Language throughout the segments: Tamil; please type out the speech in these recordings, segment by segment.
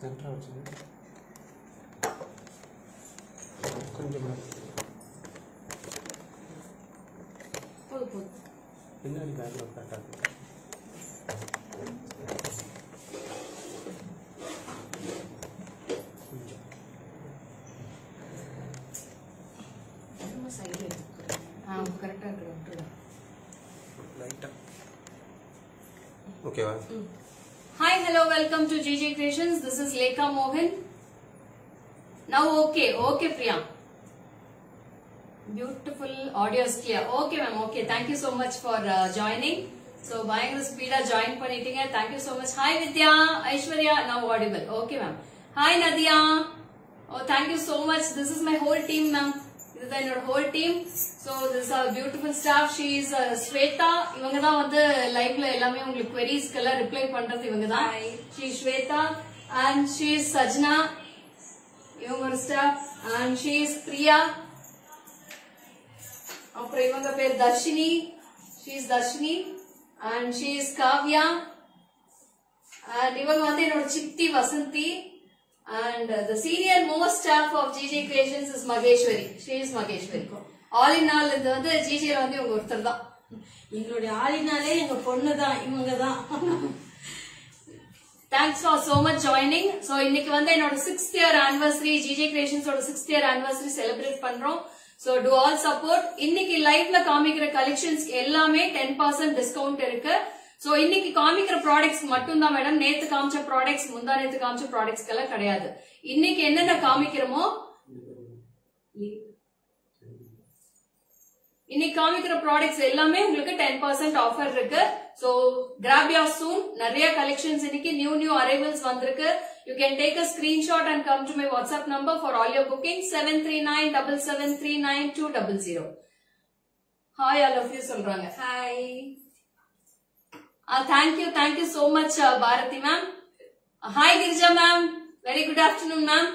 சென்டரா வச்சுங்க கொஞ்சம் போதும் பின்னாடி பேக்ல கரெக்டாக கரெக்டாக இருக்கு லைட்டாக ஓகேவா? Hi, hello, welcome to GJ Creations. This is Lekha Mohan. Now, okay, Priya. Beautiful audio is clear. Okay, ma'am. Okay, thank you so much for joining. So, buying the speed join panitinga. Thank you so much. Hi, Vidya, Aishwarya. Now audible. Okay, ma'am. Hi, Nadia. Oh, thank you so much. This is my whole team, ma'am. This is our whole team. So, this is our beautiful staff. She is Shweta. இவங்க தான் வந்து லைவ்ல எல்லாமே உங்களுக்கு queries எல்லாம் ரிப்ளை பண்றது இவங்க தான். She is Shweta and she is Sajna. இவங்க ஒரு staff and she is Priya. அப்புறம் இவங்க பேர் Dharshini. She is Darshini and she is Kavya. And இவங்க வந்து என்னோட சித்தி Vasanthi. And the senior most staff of GJ Creations is Mageshwari. She is Mageshwari. All in all, இது வந்து GJ ல வந்து இவங்க ஒருத்தர் தான். எங்களுடைய ஆளினாலே எங்க பொண்ணு தான் இவங்க தான். Thanks for so much joining. So இன்னைக்கு வந்து என்னோட 6th year anniversary GJ Creations ஓட 6th year anniversary celebrate பண்றோம். So do all support. இன்னைக்கு லைவ்ல காமிக்கிற கலெக்ஷன்ஸ் எல்லாமே 10% டிஸ்கவுண்ட் இருக்கு. சோ இன்னைக்கு காமிக்கிற ப்ராடக்ட்ஸ் மட்டும் தான் மேடம். நேத்து காமிச்ச ப்ராடக்ட்ஸ் முந்தா நேத்து காமிச்ச ப்ராடக்ட்ஸ்க்கு எல்லாம் கிடையாது. இன்னைக்கு என்னென்ன காமிக்கிறோமோ இன்னைக்கு காமிக்கிற ப்ராடக்ட்ஸ் எல்லாமே உங்களுக்கு 10% ஆஃபர் இருக்கு. சோ கிராப் யோர் சூன். நிறைய கலெக்ஷன்ஸ் இன்னைக்கு நியூ அரைவல்ஸ் வந்திருக்கு. You can take a screenshot and come to my WhatsApp number for all your bookings 73977399200. Hi all of you சொல்றாங்க. Hi. Thank you so much Bharati ma'am. Hi Girija ma'am. Very good afternoon ma'am.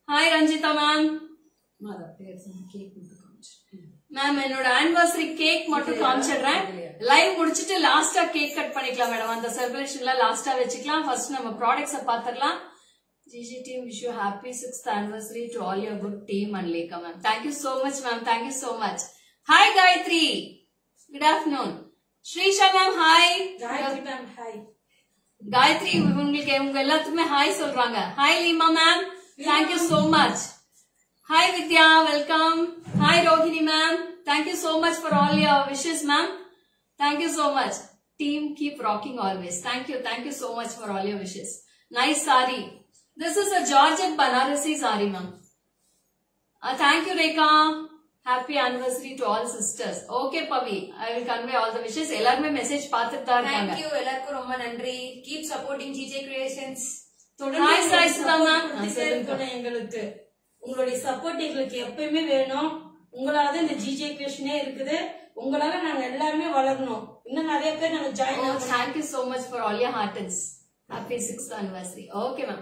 Hi Ranjita ma'am. Ma'am என்னோட ஆனிவர்சரி கேக் மட்டும் காமிச்சிடுறேன். லைவ் முடிச்சிட்டு லாஸ்டா கேக் கட் பண்ணிக்கலாம் மேடம். அந்த செலிப்ரேஷன்ல லாஸ்டா வச்சுக்கலாம். ஃபர்ஸ்ட் நம்ம products பாத்துறலாம். GG team wish you happy 6th anniversary to all your good team and Lekha ma'am. Thank you so much ma'am. Thank you so much. Hi Gayatri. Good afternoon. Shrisha ma'am hi. Gayatri ma'am hi. Gayatri உங்களுக்கு உங்க எல்லாத்துக்குமே ஹாய் சொல்றாங்க. Hi Lima ma'am. Thank you so much. Hi Vidya, welcome. Hi Rohini ma'am. Thank you so much for all your wishes ma'am. Thank you so much. Team keep rocking always. Thank you so much for all your wishes. Nice sari. This is a Georgette Banarasi sari ma'am. Thank you Rekha. Happy anniversary to all sisters. Okay Pavi, I will convey all the wishes. எல்லாருமே மெசேஜ் பார்த்துட்டு தான் இருக்காங்க. Thank you எல்லாருக்கும் ரொம்ப நன்றி. Keep supporting GJ Creations. Hi Saisudha ma'am. எங்களுக்கு உங்களுடைய சப்போர்ட் எங்களுக்கு எப்பயுமே வேணும். உங்களால இந்த GJ Creations இருக்குது. உங்களால நாங்க எல்லாருமே வளரணும். இன்னும் நிறைய பேர் நாங்க ஜாயின் ஆகணும். Thank you so much for all your heartings. Happy 6th anniversary. Okay ma'am.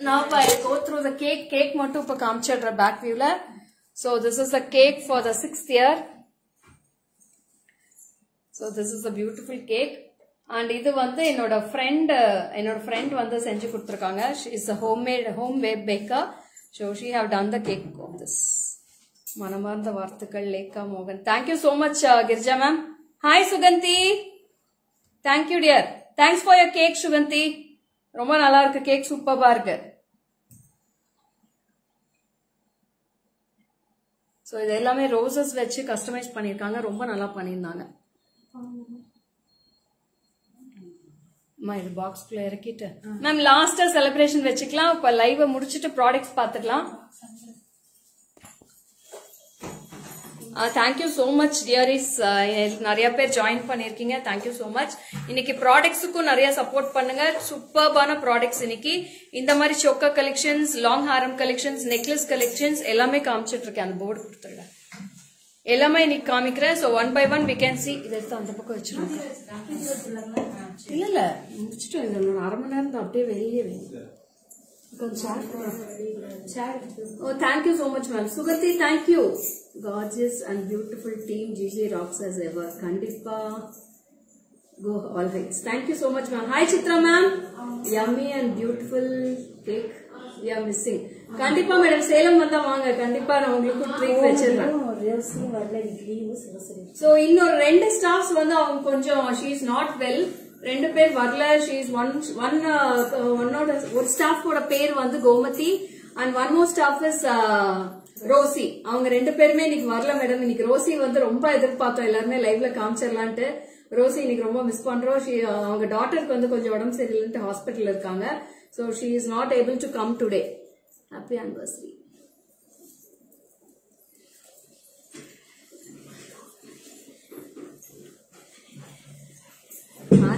Now I go through the cake. Cake மட்டும் இப்ப காமிச்சிடுற பேக் வியூல. So this is the cake for the 6th year. So this is a beautiful cake. And இது வந்து என்னோட friend வந்து செஞ்சு கொடுத்திருக்காங்க. She is a home baker. So she have done the cake of this. மனமார்ந்த வார்த்தைகள் லேக்கா மோகன். Thank you so much Girija ma'am. Hi Suganti. Thank you dear. Thanks for your cake Suganti. ரொம்ப நல்லா இருக்கு கேக், சூப்பரா இருக்கு. சோ இது எல்லாமே ரோசஸ் வச்சு கஸ்டமைஸ் பண்ணிருக்காங்க. ரொம்ப நல்லா பண்ணிருந்தாங்க. இது பாக்ஸ்குள்ள இறக்கிட்டு மேம் லாஸ்டா செலிப்ரேஷன் வச்சுக்கலாம். இப்ப லைவ் முடிச்சிட்டு ப்ராடக்ட்ஸ் பாத்துக்கலாம். Thank you so much dearies. நிறைய பேர் ஜாயின் பண்ணிருக்கீங்க. Thank you so much. இன்னைக்கு ப்ராடக்ட்ஸுக்கும் நிறைய சப்போர்ட் பண்ணுங்க. சூப்பர்பான ப்ராடக்ட்ஸ் இன்னைக்கு. இந்த மாதிரி சொக்கா கலெக்ஷன்ஸ், லாங் ஹாரம் கலெக்ஷன்ஸ், நெக்லஸ் கலெக்ஷன்ஸ் எல்லாமே காமிச்சிட்டு இருக்கேன். அந்த போர்டு கொடுத்துருங்க. எல்லாமே இன்னைக்கு காமிக்கிறேன். So 1 by 1 we can see. இதை எடுத்து அந்த பக்கம் வச்சிருக்கோம். இல்ல முடிச்சுட்டு அரை மணி நேரம் தான் அப்படியே வெளியே வேணும். Oh, thank you so much ma'am. Sugati, thank you. Gorgeous and beautiful team. GJ rocks as ever. Kandipa Go all right. Thank you so much, ma'am. Hi, Chitra ma'am. Yummy and beautiful cake. We are missing. கண்டிப்பா மேடம் சேலம் வந்தா வாங்க. கண்டிப்பா நான் உங்களுக்கு ட்ரீட் வச்சிருக்கேன். So இன்னொரு ரெண்டு ஸ்டாஃப்ஸ் வந்து அவங்க கொஞ்சம் she is not well. ரெண்டு பேர் வரல. she is ஒரு ஸ்டாஃபோட பேர் வந்து Gomathi and one more staff is Rosy. அவங்க ரெண்டு பேருமே இன்னைக்கு வரல மேடம். இன்னைக்கு ரோசி வந்து ரொம்ப எதிர்பார்த்தோம் எல்லாருமே லைவ்ல காமிச்சிடலான்ட்டு. ரோசி இன்னைக்கு ரொம்ப மிஸ் பண்றோம். அவங்க டாட்டருக்கு வந்து கொஞ்சம் உடம்பு சரியில்லைன்ட்டு ஹாஸ்பிட்டல் இருக்காங்க. So she is not able to come today. Happy anniversary.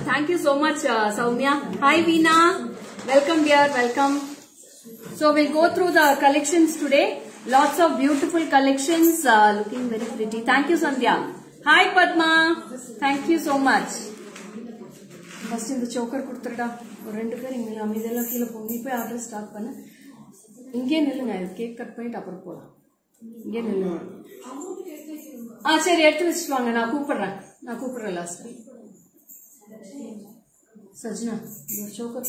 Thank you so much, Soumya. Hi, Veena. Welcome, dear. Welcome. So we'll go through the collections today. Lots of beautiful collections. Looking very pretty. Thank you, Sandhya. Hi, Padma. Thank you so much. First in the choker kuduthirda. ஒரு ரெண்டு பேர் இங்க அமைதியெல்லாம் கீழே போங்க. இப்போ ஆர்டர் ஸ்டார்ட் பண்ண. இங்கே நில்லுங்க. கேக் கட் பண்ணிட்டு அப்புறம் போலாம். இங்கே நில்லுங்க. சரி எடுத்து வச்சுட்டு வாங்க. நான் கூப்பிடுறேன் லாஸ்ட். சஜ்னா இந்த choker.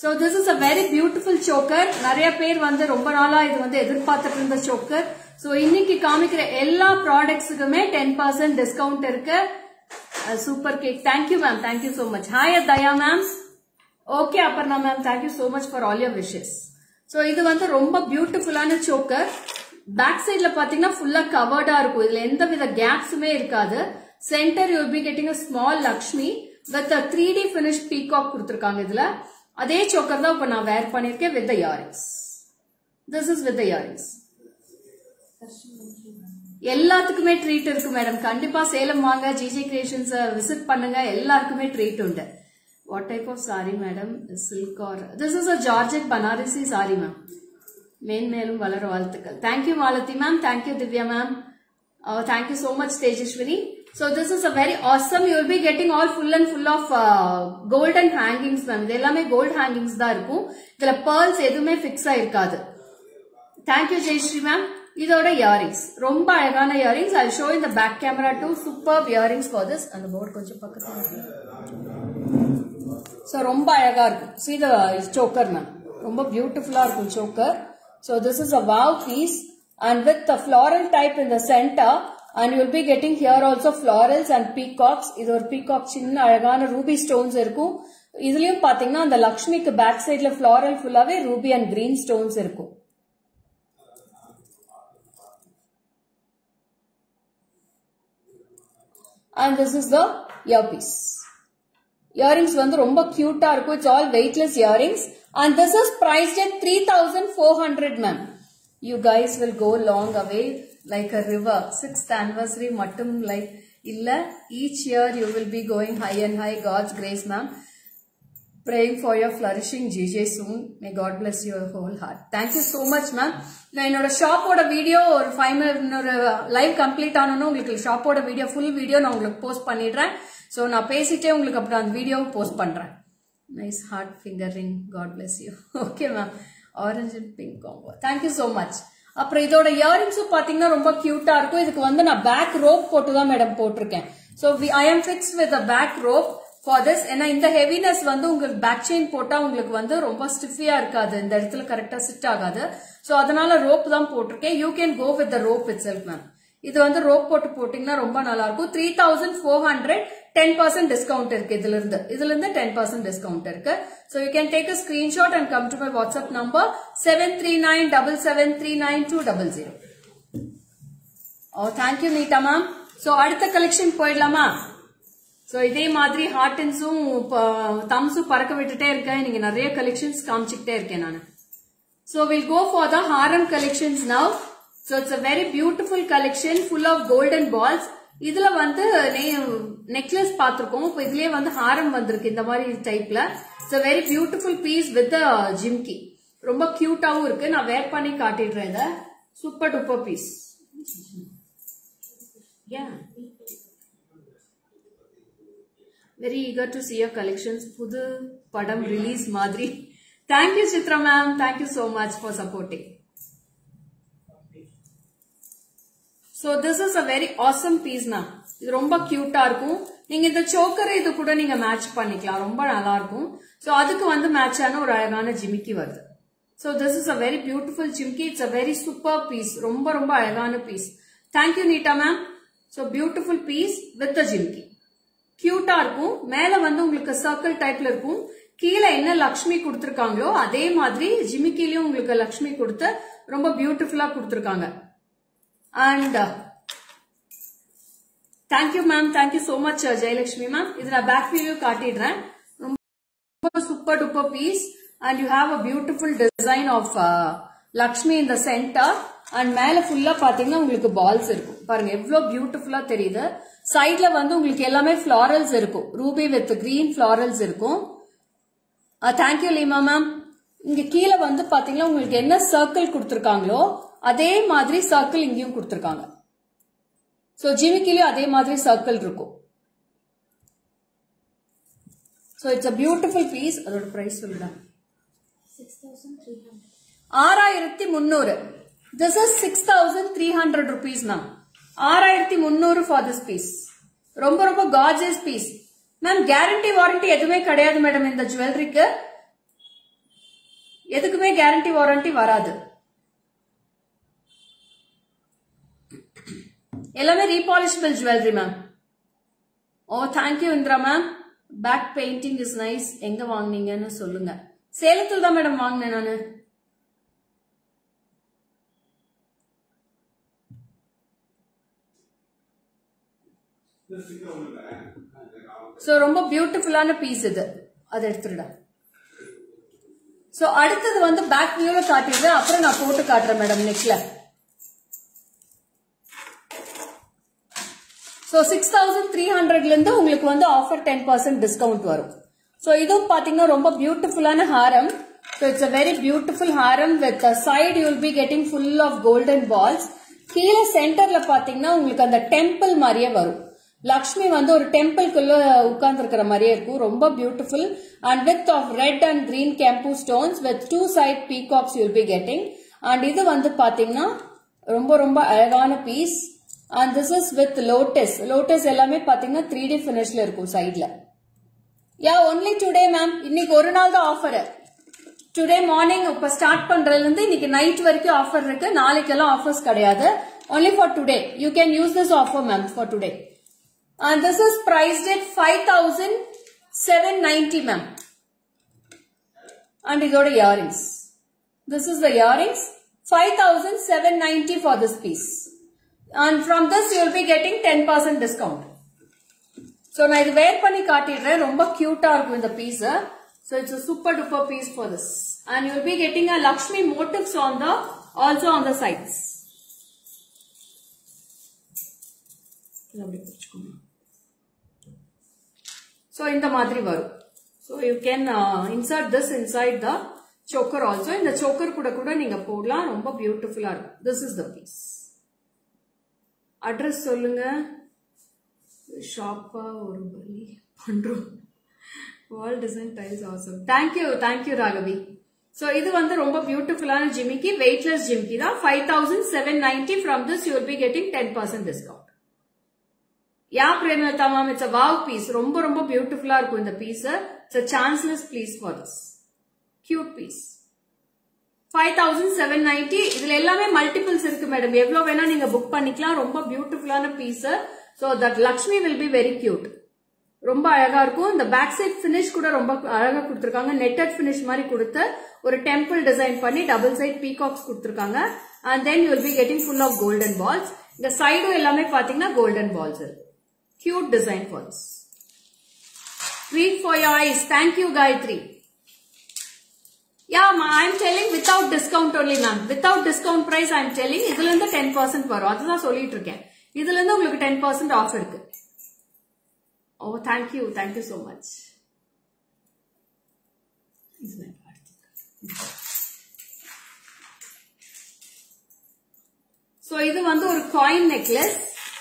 So this is a very beautiful choker. நிறைய பேர் வந்து ரொம்ப நாளா இது வந்து எதிர்பார்த்துட்டு இருந்த choker. So இன்னைக்கு காமிக்கிற எல்லா ப்ராடக்ட்ஸுக்குமே 10% டிஸ்கவுண்ட் இருக்கு. Super cake. Thank you, ma'am. Thank you so much. Hi, Daya, ma'am. Okay, Aparna, ma'am. Thank you so much for all your wishes. So, இது வந்து ரொம்ப பியூட்டிஃபுல்லான choker. Back sideல பாத்தீங்கன்னா ஃபுல்லா கவர்டா இருக்கும். இதுல எந்த வித கேப்ஸுமே இருக்காது. Center you will be getting a small Lakshmi with a 3D finished peacock கொடுத்திருக்காங்க இதுல. அதே choker தான் இப்ப நான் வேர் பண்ணிருக்கேன் with the earrings. This is with the earrings. எல்லாத்துக்குமே ட்ரீட் இருக்கு மேடம். கண்டிப்பா சேலம் வாங்க. ஜிஜே கிரியேஷன்ஸ் விசிட் பண்ணுங்க. எல்லாருக்குமே ட்ரீட் உண்டு. What type of sari madam? Silk or this is a georgette Banarasi sari ma'am. மேன்மேலும் வளர வாழ்த்துக்கள். Thank you Malathi ma'am. Thank you Divya ma'am. Thank you so much Tejaswari. So this is a very awesome. You will be getting all full of golden hangings ma'am. இது எல்லாமே கோல்ட் ஹேங்கிங்ஸ் தான் இருக்கும். இதுல pearls எதுவுமே ஃபிக்ஸ் ஆயிருக்காது. Thank you Jayashree ma'am. இதோட இயரிங்ஸ் ரொம்ப அழகான earrings. I'll show in the back camera too. Superb earrings for this. அந்த போர்டு கொஞ்சம் பக்கத்துல. So ரொம்ப அழகா இருக்கும். See the choker ma'am. ரொம்ப பியூட்டிஃபுல்லா இருக்கும் choker. So this is a wow piece and with the floral type in the center and you will be getting here also florals and peacocks. இது ஒரு peacock சின்ன அழகான ruby stones இருக்கும். இதுலயும் பாத்தீங்கன்னா அந்த லக்ஷ்மிக்கு பேக் சைடுல floral ஃபுல்லாவே ruby and green stones இருக்கும். And this is the earpiece. Earrings வந்து ரொம்ப cute-ஆ இருக்கும். It's all weightless earrings. And this is priced at 3,400 ma'am. You guys will go long away like a river. 6th anniversary மட்டும் like இல்ல. Each year you will be going high and high. God's grace ma'am. Praying for your flourishing GJ soon. May God bless your whole heart. Thank you so much ma'am. நான் என்னோட ஷாப்போட வீடியோ ஒரு 5 minute லைவ் கம்ப்ளீட் ஆனோன்னு உங்களுக்கு ஷாப்போட வீடியோ ஃபுல் வீடியோ நான் உங்களுக்கு போஸ்ட் பண்ணிடுறேன். ஸோ நான் பேசிட்டே உங்களுக்கு அப்புறம் அந்த வீடியோ போஸ்ட் பண்றேன். Nice heart finger ring. God bless you. Okay ma'am. Orange and pink combo. Thank you so much. அப்புறம் இதோட இயரிங்ஸும் பாத்தீங்கன்னா ரொம்ப கியூட்டா இருக்கும். இதுக்கு வந்து நான் பேக் ரோப் போட்டு தான் மேடம் போட்டிருக்கேன். So I am fixed with a back rope for this. ஏன்னா இந்த ஹெவினஸ் வந்து உங்களுக்கு பேக் செயின் போட்டா உங்களுக்கு வந்து ரொம்ப ஸ்டிஃபியா இருக்காது. இந்த இடத்துல கரெக்டா சிட் ஆகாது. சோ அதனால ரோப் தான் போட்டிருக்கேன். You can go with the rope itself ma'am. இது வந்து ரோப் போட்டு போட்டீங்கன்னா ரொம்ப நல்லா இருக்கும். 3,400 10% டிஸ்கவுண்ட் இருக்கு. இதுல இருந்து 10% டிஸ்கவுண்ட் இருக்கு. So you can take a screenshot and come to my WhatsApp number 73977399200. Oh, thank you Neeta ma'am. So அடுத்த கலெக்ஷன் போயிடலாமா? So இதே மாதிரி ஹார்டன்ஸும் தம்ஸும் பறக்க விட்டுட்டே இருக்கேன். நீங்க நிறைய கலெக்ஷன்ஸ் காமிச்சுக்கிட்டே இருக்கேன் நான். So we'll go for the harem collections now. So it's a very beautiful collection full of golden balls. இதுல வந்து நெக்லஸ் பாத்திருக்கோம். இப்போ இதுலயே வந்து ஹாரம் வந்திருக்கு இந்த மாதிரி டைப்ல. It's a very beautiful piece with the jimki. ரொம்ப கியூட்டாவும் இருக்கு. நான் வேர் பண்ணி காட்டிடுறேன். இத super duper piece. Yeah. Very eager to see your collections. புது படம் ரிலீஸ் மாதிரி. Thank you Chitra ma'am. Thank you so much for supporting. So this is a very awesome piece ma'am. இது ரொம்ப கியூட்டா இருக்கும். நீங்க இந்த சோக்கர் இது கூட நீங்க மேட்ச் பண்ணிக்கலாம், ரொம்ப நல்லா இருக்கும். சோ அதுக்கு வந்து மேட்ச் ஆன ஒரு அழகான ஜிமிக்கி வருது. So this is a very beautiful jimki. It's a very super piece. ரொம்ப ரொம்ப அழகான piece. Thank you Neeta ma'am. So beautiful piece with the jimki. Cute இருக்கும். மேல வந்து உங்களுக்கு circle typeல இருக்கும். கீழ என்ன லக்ஷ்மி கொடுத்திருக்காங்களோ அதே மாதிரி ஜிமிக்கிலயும் உங்களுக்கு லக்ஷ்மி கொடுத்து ரொம்ப பியூட்டிஃபுல்லா கொடுத்திருக்காங்க. And thank you ma'am. Thank you so much Jayalakshmi ma'am. இது நான் back view காட்டிடுறேன். ரொம்ப super duper piece. And you have a beautiful design of Lakshmi in the center. And மேல ஃபுல்லா பாத்தீங்கன்னா உங்களுக்கு பால்ஸ் இருக்கும். பாருங்க எவ்வளவு பியூட்டிஃபுல்லா தெரியுது. சைடுல வந்து உங்களுக்கு எல்லாமே ஃபிளாரல்ஸ் இருக்கும். ரூபி வித் கிரீன் ஃபிளாரல்ஸ் இருக்கும். Thank you Lima ma'am. இங்க கீழே வந்து பாத்தீங்கன்னா உங்களுக்கு என்ன சர்க்கிள் கொடுத்திருக்காங்களோ அதே மாதிரி சர்க்கிள் இங்கேயும் கொடுத்திருக்காங்க. சோ ஜிமிக்கிலயும் அதே மாதிரி சர்க்கிள் இருக்கும். So it's a beautiful piece. அதோட பிரைஸ் சொல்லுடா. 6300. This is 6300 rupees ma'am. 6300 for this piece. ரொம்ப ரொம்ப gorgeous piece. Ma'am guarantee warranty எதுவுமே கிடையாது மேடம் இந்த ஜுவல்லரிக்கு. எதுக்குமே guarantee warranty வராது. எல்லாமே repolishable jewelry ma'am. Oh thank you Indra ma'am. Back painting is nice. எங்க வாங்குனீங்கன்னு சொல்லுங்க. சேலத்துல தான் மேடம் வாங்கினேன் நானு. சோ ரொம்ப பியூட்டிஃபுல்லான பீஸ் இது. அதை எடுத்துடா. சோ அடுத்தது வந்து பேக் வியூல காட்டிடுறேன், அப்புறம் நான் போட்டு காட்டுறேன் மேடம் நெக்ல. சோ 6300ல இருந்து உங்களுக்கு வந்து ஆஃபர் 10% டிஸ்கவுண்ட் வரும். சோ இதுவும் பாத்தீங்கன்னா ரொம்ப பியூட்டிஃபுல்லான ஹாரம். So it's a very beautiful haram with the side you will be getting full of golden balls. கீழ சென்டர்ல பாத்தீங்கன்னா உங்களுக்கு அந்த டெம்பிள் மாதிரியே வரும். லக்ஷ்மி வந்து ஒரு டெம்பிள்குள்ள உட்கார்ந்து இருக்கிற மாதிரியே இருக்கும். ரொம்ப beautiful and width of red and green kempu stones with two side peacocks you will be getting. And இது வந்து பாத்தீங்கன்னா ரொம்ப ரொம்ப அழகான piece. And this is with lotus. Lotus எல்லாமே பாத்தீங்கன்னா 3D finishல இருக்கும் சைடுல. Yeah, only today ma'am. இன்னைக்கு ஒரு நாள் தான் ஆஃபர். டுடே மார்னிங் இப்ப ஸ்டார்ட் பண்றதுல இருந்து இன்னைக்கு நைட் வரைக்கும் ஆஃபர் இருக்கு. நாளைக்கெல்லாம் ஆஃபர்ஸ் கிடையாது. only for today. You can use this offer ma'am for today. And this is priced at 5790 ma'am. And இதோட earrings. This is the earrings. 5790 for this piece. And from this you will be getting 10% discount. So நான் இது wear பண்ணி காட்டிடுறேன். ரொம்ப கியூட்டா இருக்கும் இந்த piece. So it's a super duper piece for this. And you will be getting a Lakshmi motifs on the also on the sides. So இந்த மாதிரி வரும். So you can insert this inside the choker also. இந்த choker கூட நீங்க போடலாம். ரொம்ப பியூட்டிஃபுல்லா இருக்கும். This is the piece. Address சொல்லுங்க. ஷாப்பா ஒரு வழி பண்றோம். Wall design tiles awesome. Thank you Raghavi. So இது வந்து ரொம்ப பியூட்டிஃபுல்லான ஜிமிக்கி, weightless ஜிமிக்கி தான். 5790. From this you will be getting 10% discount. Yeah Premlata ma'am, it's a wow piece. ரொம்ப ரொம்ப பியூட்டிஃபுல்லா இருக்கும் இந்த piece. It's a chanceless piece for this. Cute piece. 5790. இதுல எல்லாமே மல்டிபிள்ஸ் இருக்கு மேடம். எவ்வளவு வேணா நீங்க புக் பண்ணிக்கலாம். ரொம்ப பியூட்டிஃபுல்லான piece. So that Lakshmi will be very cute. ரொம்ப அழகா இருக்கும். இந்த பேக் சைட் பினிஷ் கூட ரொம்ப அழகா கொடுத்திருக்காங்க. நெட்டட் பினிஷ் மாதிரி கொடுத்து ஒரு டெம்பிள் டிசைன் பண்ணி டபுள் சைட் பீகாக்ஸ் கொடுத்திருக்காங்க. And then you will be getting full of golden balls. இந்த சைடும் எல்லாமே பாத்தீங்கன்னா golden balls இருக்கு. Cute design for this. Treat for your eyes. Thank you Gayatri. Yeah, I am telling without discount only ma'am. Without discount price I am telling. இதுல இருந்து 10% வரும். அதுதான் சொல்லிட்டு இருக்கேன். இதுல இருந்து உங்களுக்கு 10% ஆஃப் இருக்கு. Oh, thank you so much. So இது வந்து ஒரு coin necklace.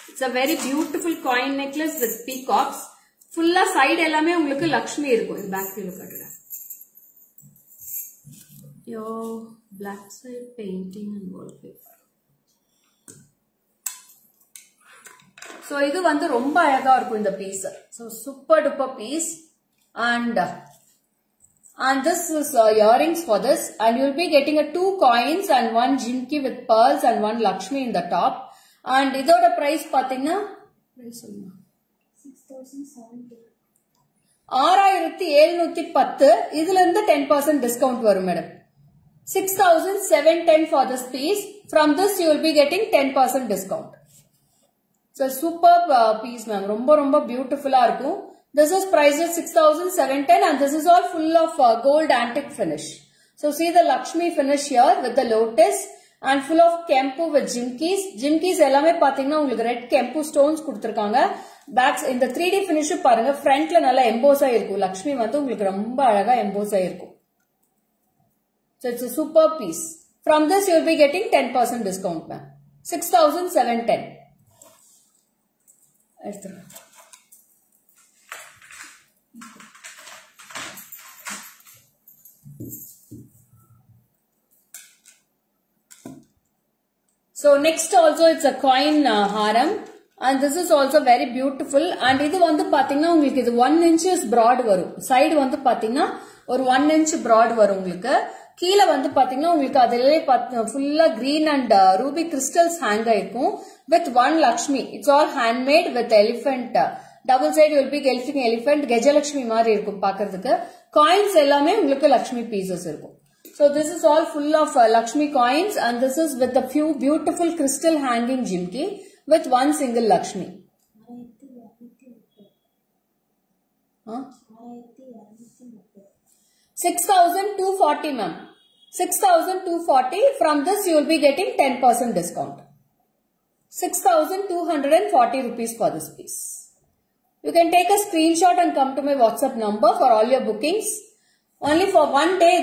It's a very beautiful coin necklace with peacocks. Fulla side எல்லாமே உங்களுக்கு லக்ஷ்மி இருக்கும். இது பேக் வியூல காட்டுறேன். Your black side painting and wallpaper. So இது வந்து ரொம்ப அழகா இருக்கும் இந்த piece. So super duper piece. And this is earrings for this, and you will be getting a 2 coins and 1 jimki with pearls and 1 Lakshmi in the top. And இதோட price பாத்தீங்கன்னா price சொல்லுங்க 6710. இதுல இருந்து 10% discount வரும் madam. 6710 for this piece. From this you will be getting 10% discount. So superb piece ma'am. ரொம்ப beautiful-ஆ இருக்கும். This is priced at 6710 and this is all full of gold antique finish. So see the Lakshmi finish here with the lotus and full of kempu with jimkis. Jimkis எல்லாமே பாத்தீங்கன்னா உங்களுக்கு red kempu stones கொடுத்திருக்காங்க. Backs in the 3D finish பாருங்க, frontல நல்லா emboss ஆயிருக்கும். Lakshmi வந்து உங்களுக்கு ரொம்ப அழகா emboss ஆயிருக்கும். So it's a superb piece. From this you will be getting 10% discount ma'am. 6710. எடுத்துறேன். So next also it's a coin haram and this is also very beautiful and இது வந்து பாத்தீங்கன்னா உங்களுக்கு இது 1 inches broad வரும். Side வந்து பாத்தீங்கன்னா ஒரு 1 inch broad வரும் உங்களுக்கு. கீழ வந்து பாத்தீங்கன்னா உங்களுக்கு அதிலே full green and ruby crystals hang ஆயிருக்கும் with 1 Lakshmi. It's all handmade with elephant. Double side you will be getting elephant Gajalakshmi மாதிரி இருக்கும் பார்க்கிறதுக்கு. Coins எல்லாமே உங்களுக்கு Lakshmi pieces இருக்கும். So this is all full of Lakshmi coins and this is with a few beautiful crystal hanging jimki with 1 single Lakshmi. 6240 ma'am. 6240. From this you will be getting 10% discount. 6240 rupees for this piece. You can take a screenshot and come to my WhatsApp number for all your bookings. Only for one day.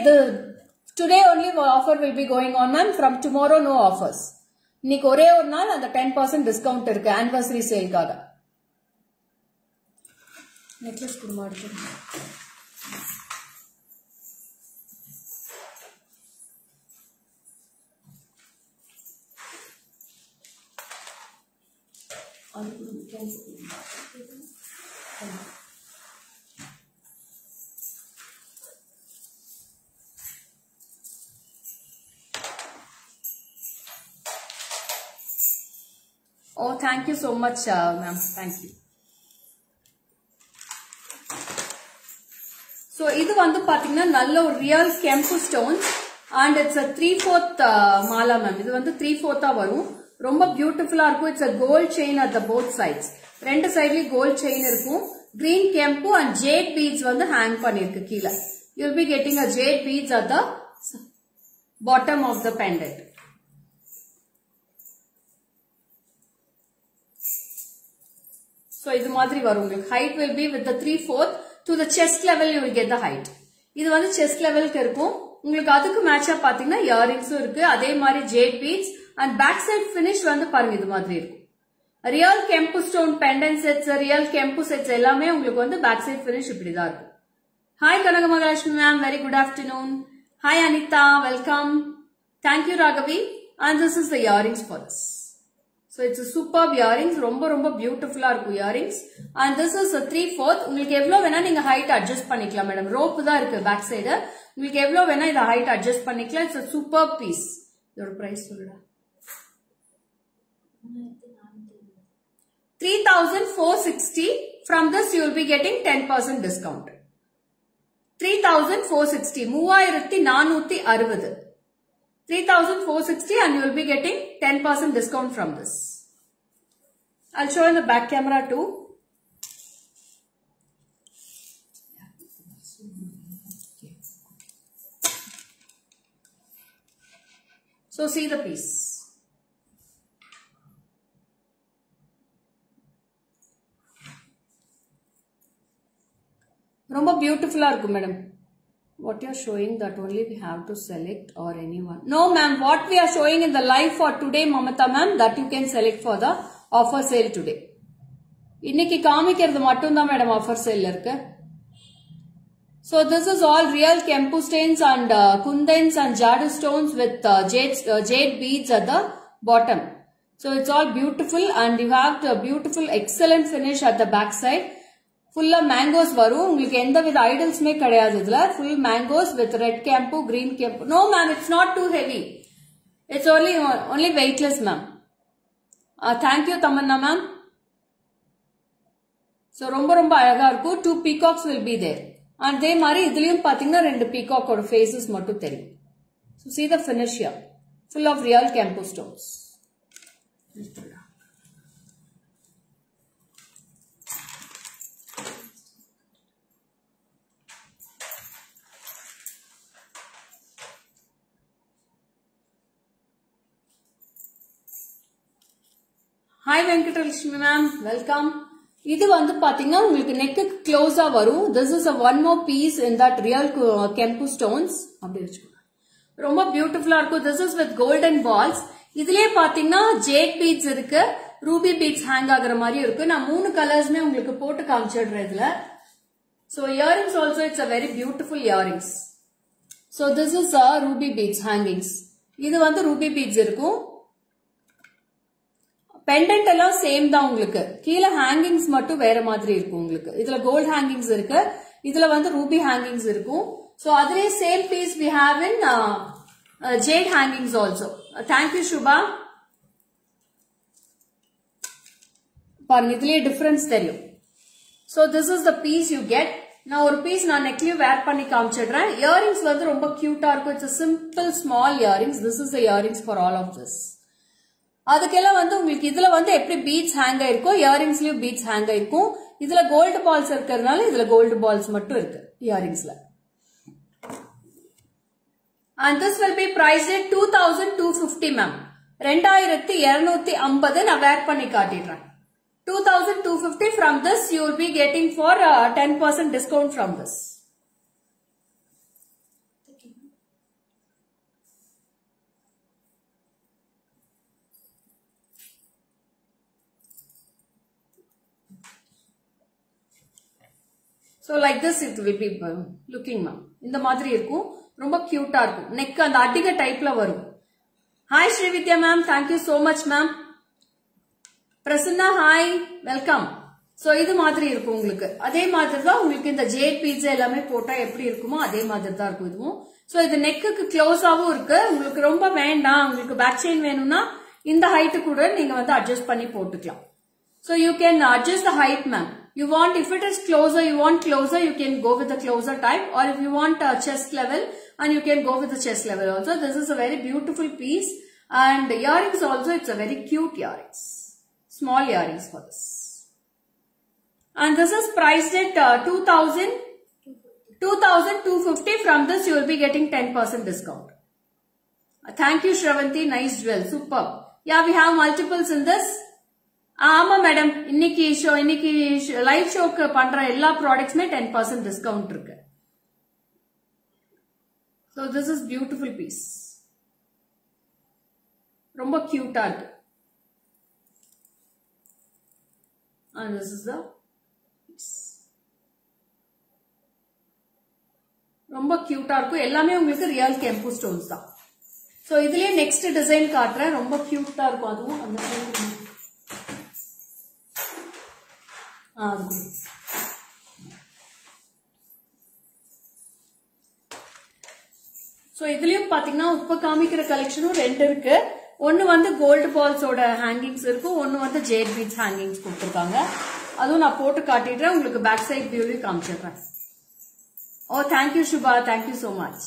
Today only offer will be going on ma'am. From tomorrow no offers. இன்னைக்கு ஒரே ஒரு நாள் அந்த 10% discount இருக்கு anniversary sale காக. நெக்லஸ் குடுமா எடுத்துறேன். Oh, thank you so much, ma'am. Thank you. So, இது வந்து பாத்தீங்கன்னா நல்ல ஒரு real kempu stones and it's a 3/4 mala ma'am. இது வந்து 3/4 வரும். ரொம்ப பியூட்டிஃபுல்லா இருக்கும். It's a gold chain at the both sides. ரெண்டு சைடுலயும் gold chain இருக்கும். Green kempu and jade beads வந்து hang பண்ணிருக்கு கீழ. You will be getting a jade beads at the bottom of the pendant. So இது மாதிரி வரும் உங்களுக்கு. Height will be with the 3/4 to the chest level you will get the height. இது வந்து chest levelக்கு இருக்கும். உங்களுக்கு அதுக்கு மேட்சா பாத்தீங்கன்னா இயரிங்ஸும் இருக்கு. அதே மாதிரி jade beads and back side finish வந்து பாருங்க இது மாதிரி இருக்கும். Real kempu stone pendant sets, real kempu sets எல்லாமே உங்களுக்கு வந்து back side finish இப்படிதான் இருக்கும். Hi Kanagamagalashmi ma'am, very good afternoon. Hi Anita, welcome. Thank you Raghavi. And this is the earrings for this. So it's a superb earrings. ரொம்ப beautiful-ஆ இருக்கும் earrings. And this is a 3/4. உங்களுக்கு எவ்வளவு வேணா நீங்க height adjust பண்ணிக்கலாம் மேடம். rope தான் இருக்கு back side. உங்களுக்கு எவ்வளவு வேணா இத height adjust பண்ணிக்கலாம். It's a superb piece. இதோட price சொல்லுடா. 3460. From this you will be getting 10% discount. 3460. 3460. 3460 and you will be getting 10% discount from this. I'll show in the back camera too. So see the piece. ரொம்ப பியூட்டிஃபுல்லா இருக்கும் madam. What you are showing that only we have to select or anyone? No ma'am, what we are showing in the live for today Mamata ma'am, that you can select for the offer sale today. இன்னைக்கு காமிக்கிறது மட்டும் தான் மேடம் offer sale இருக்கு. So this is all real kempu stones and kundans and jadu stones with jade beads at the bottom. So it's all beautiful and you have the beautiful excellent finish at the back side. Full of mangoes varum. உங்களுக்கு எந்த வித ஐடல்ஸ்மே கிடையாது இதுல. Full mangoes with red campu, green campu. No ma'am, it's not too heavy. It's only weightless ma'am. Thank you Tamanna ma'am. So ரொம்ப ரொம்ப அழகா இருக்கும். 2 peacocks will be there. And அதே மாதிரி இதுலயும் பாத்தீங்கன்னா 2 peacock ஓட faces மட்டும் தெரியும். So see the finish here. Full of real campu stones. Hi Venkatalakshmi ma'am, welcome. இது வந்து பாத்தீங்கன்னா உங்களுக்கு நெக்கு க்ளோஸா வரும். This is a one more piece in that real Kempu stones. அப்படி வெச்சுக்கோங்க. ரொம்ப பியூட்டிஃபுல்லா இருக்கும். This is with golden balls. இதுலயே பாத்தீங்கன்னா jade beads இருக்கு, ruby beads hang ஆகுற மாதிரி இருக்கு. நான் 3 கலர்ஸ்மே உங்களுக்கு போட்டு காமிச்சிடுறேன் இதுல. So earrings also it's a very beautiful earrings. So this is a ruby beads hangings. இது வந்து ruby beads இருக்கும். பெண்டன்ட் எல்லாம் சேம் தான் உங்களுக்கு. கீழ ஹேங்கிங்ஸ் மட்டும் வேற மாதிரி இருக்கும் உங்களுக்கு. இதுல கோல்ட் ஹேங்கிங்ஸ் இருக்கு, இதுல வந்து ரூபி ஹேங்கிங்ஸ் இருக்கும். சோ அதுலயே same piece we have in jade hangings also. Thank you Shubha. பாருங்க இதுலயே டிஃபரன்ஸ் தெரியும். So this is the piece you get. நான் ஒரு பீஸ் நான் நெக்லயும் வேர் பண்ணி காமிச்சிடுறேன். இயரிங்ஸ் வந்து ரொம்ப கியூட்டா இருக்கும். It's a simple small earrings. This is the earrings for all of this. அதுக்கெல்லாம் வந்து உங்களுக்கு இதுல வந்து எப்படி பீட்ஸ் ஹேங் ஆயிருக்கும், இயரிங்ஸ்லயும் பீட்ஸ் ஹேங் ஆயிருக்கும். இதுல கோல்டு பால்ஸ் இருக்கிறதுனால இதுல கோல்டு பால்ஸ் மட்டும் இருக்கு இயரிங்ஸ்ல. And this will be priced at 2250 ma'am. 2250 நான் வேர் பண்ணி காட்டிடுறேன். 2250 from this you will be getting for 10% discount from this. So like this it will be looking ma'am. இந்த மாதிரி இருக்கும். ரொம்ப கியூட்டா இருக்கும். நெக் அந்த அடிக டைப்ல வரும். Hi Srividya ma'am, thank you so much ma'am. Prasanna hi, welcome. So இது மாதிரி இருக்கும் உங்களுக்கு. அதே மாதிரி தான் உங்களுக்கு இந்த jade beads எல்லாமே போட்டா எப்படி இருக்குமோ அதே மாதிரி தான் இருக்கும் இதுவும். So இது நெக்குக்கு க்ளோஸாவும் இருக்கு. உங்களுக்கு ரொம்ப வேண்டாம், உங்களுக்கு பேக் செயின் வேணும்னா இந்த ஹைட் கூட நீங்க வந்து அட்ஜஸ்ட் பண்ணி போட்டுக்கலாம். So you can adjust the height ma'am. You want, if it is closer, you want closer, you can go with the closer type, or if you want chest level, and you can go with the chest level also. This is a very beautiful piece, and earrings also, it's a very cute earrings. Small earrings for this. And this is priced at 2250. From this, you will be getting 10% discount. Thank you Shravanti, nice jewel, superb. Yeah, we have multiples in this. ஆமா மேடம், இன்னைக்கு லைவ் ஷோக்கு பண்ற எல்லா ப்ராடக்ட்ஸ்மே 10% டிஸ்கவுண்ட் இருக்கு. So this is beautiful piece. ரொம்ப கியூட்டா இருக்கு. And this is the piece. ரொம்ப கியூட்டா இருக்கும். எல்லாமே உங்களுக்கு ரியல் கெம்பு ஸ்டோன்ஸ் தான். So இதுலயே நெக்ஸ்ட் டிசைன் காட்டுறேன். ரொம்ப கியூட்டா இருக்கும். அதுவும் அந்த சோ இதுலயும் பாத்தீங்கன்னா இப்ப காமிக்கிற கலெக்ஷனும் 2 இருக்கு. ஒன்னு வந்து கோல்டு பால்ஸோட ஹேங்கிங்ஸ் இருக்கும், ஒன்னு வந்து ஜேட் பீட்ஸ் ஹேங்கிங்ஸ் கொடுத்திருக்காங்க. அதுவும் நான் போட்டு காட்டிடுறேன். உங்களுக்கு பேக் சைட் வியூலயும் காமிச்சிடுறேன். Oh thank you Shubha, thank you so much.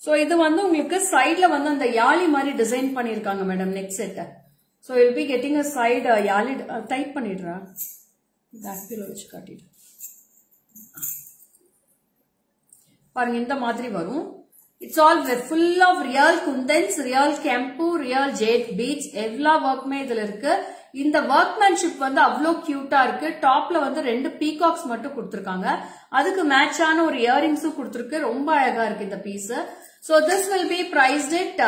So இது வந்து உங்களுக்கு சைடுல வந்து அந்த யாலி மாதிரி டிசைன் பண்ணிருக்காங்க madam neck set. So you'll be getting a side யாலி டைப் பண்ணிடுறா. பேக் பீல வச்சு காட்டிடு. பாருங்க இந்த மாதிரி வரும். It's all full of real kundans, real kempu, real jade beads. எல்லா ஒர்க்குமே இதுல இருக்கு. இந்த ஒர்க்மேன்ஷிப் வந்து அவ்வளோ கியூட்டா இருக்கு. டாப்ல வந்து 2 பீகாக்ஸ் மட்டும் கொடுத்திருக்காங்க. அதுக்கு மேட்சான ஒரு இயரிங்ஸும் கொடுத்திருக்கு. ரொம்ப அழகா இருக்கு இந்த piece. So this will be priced at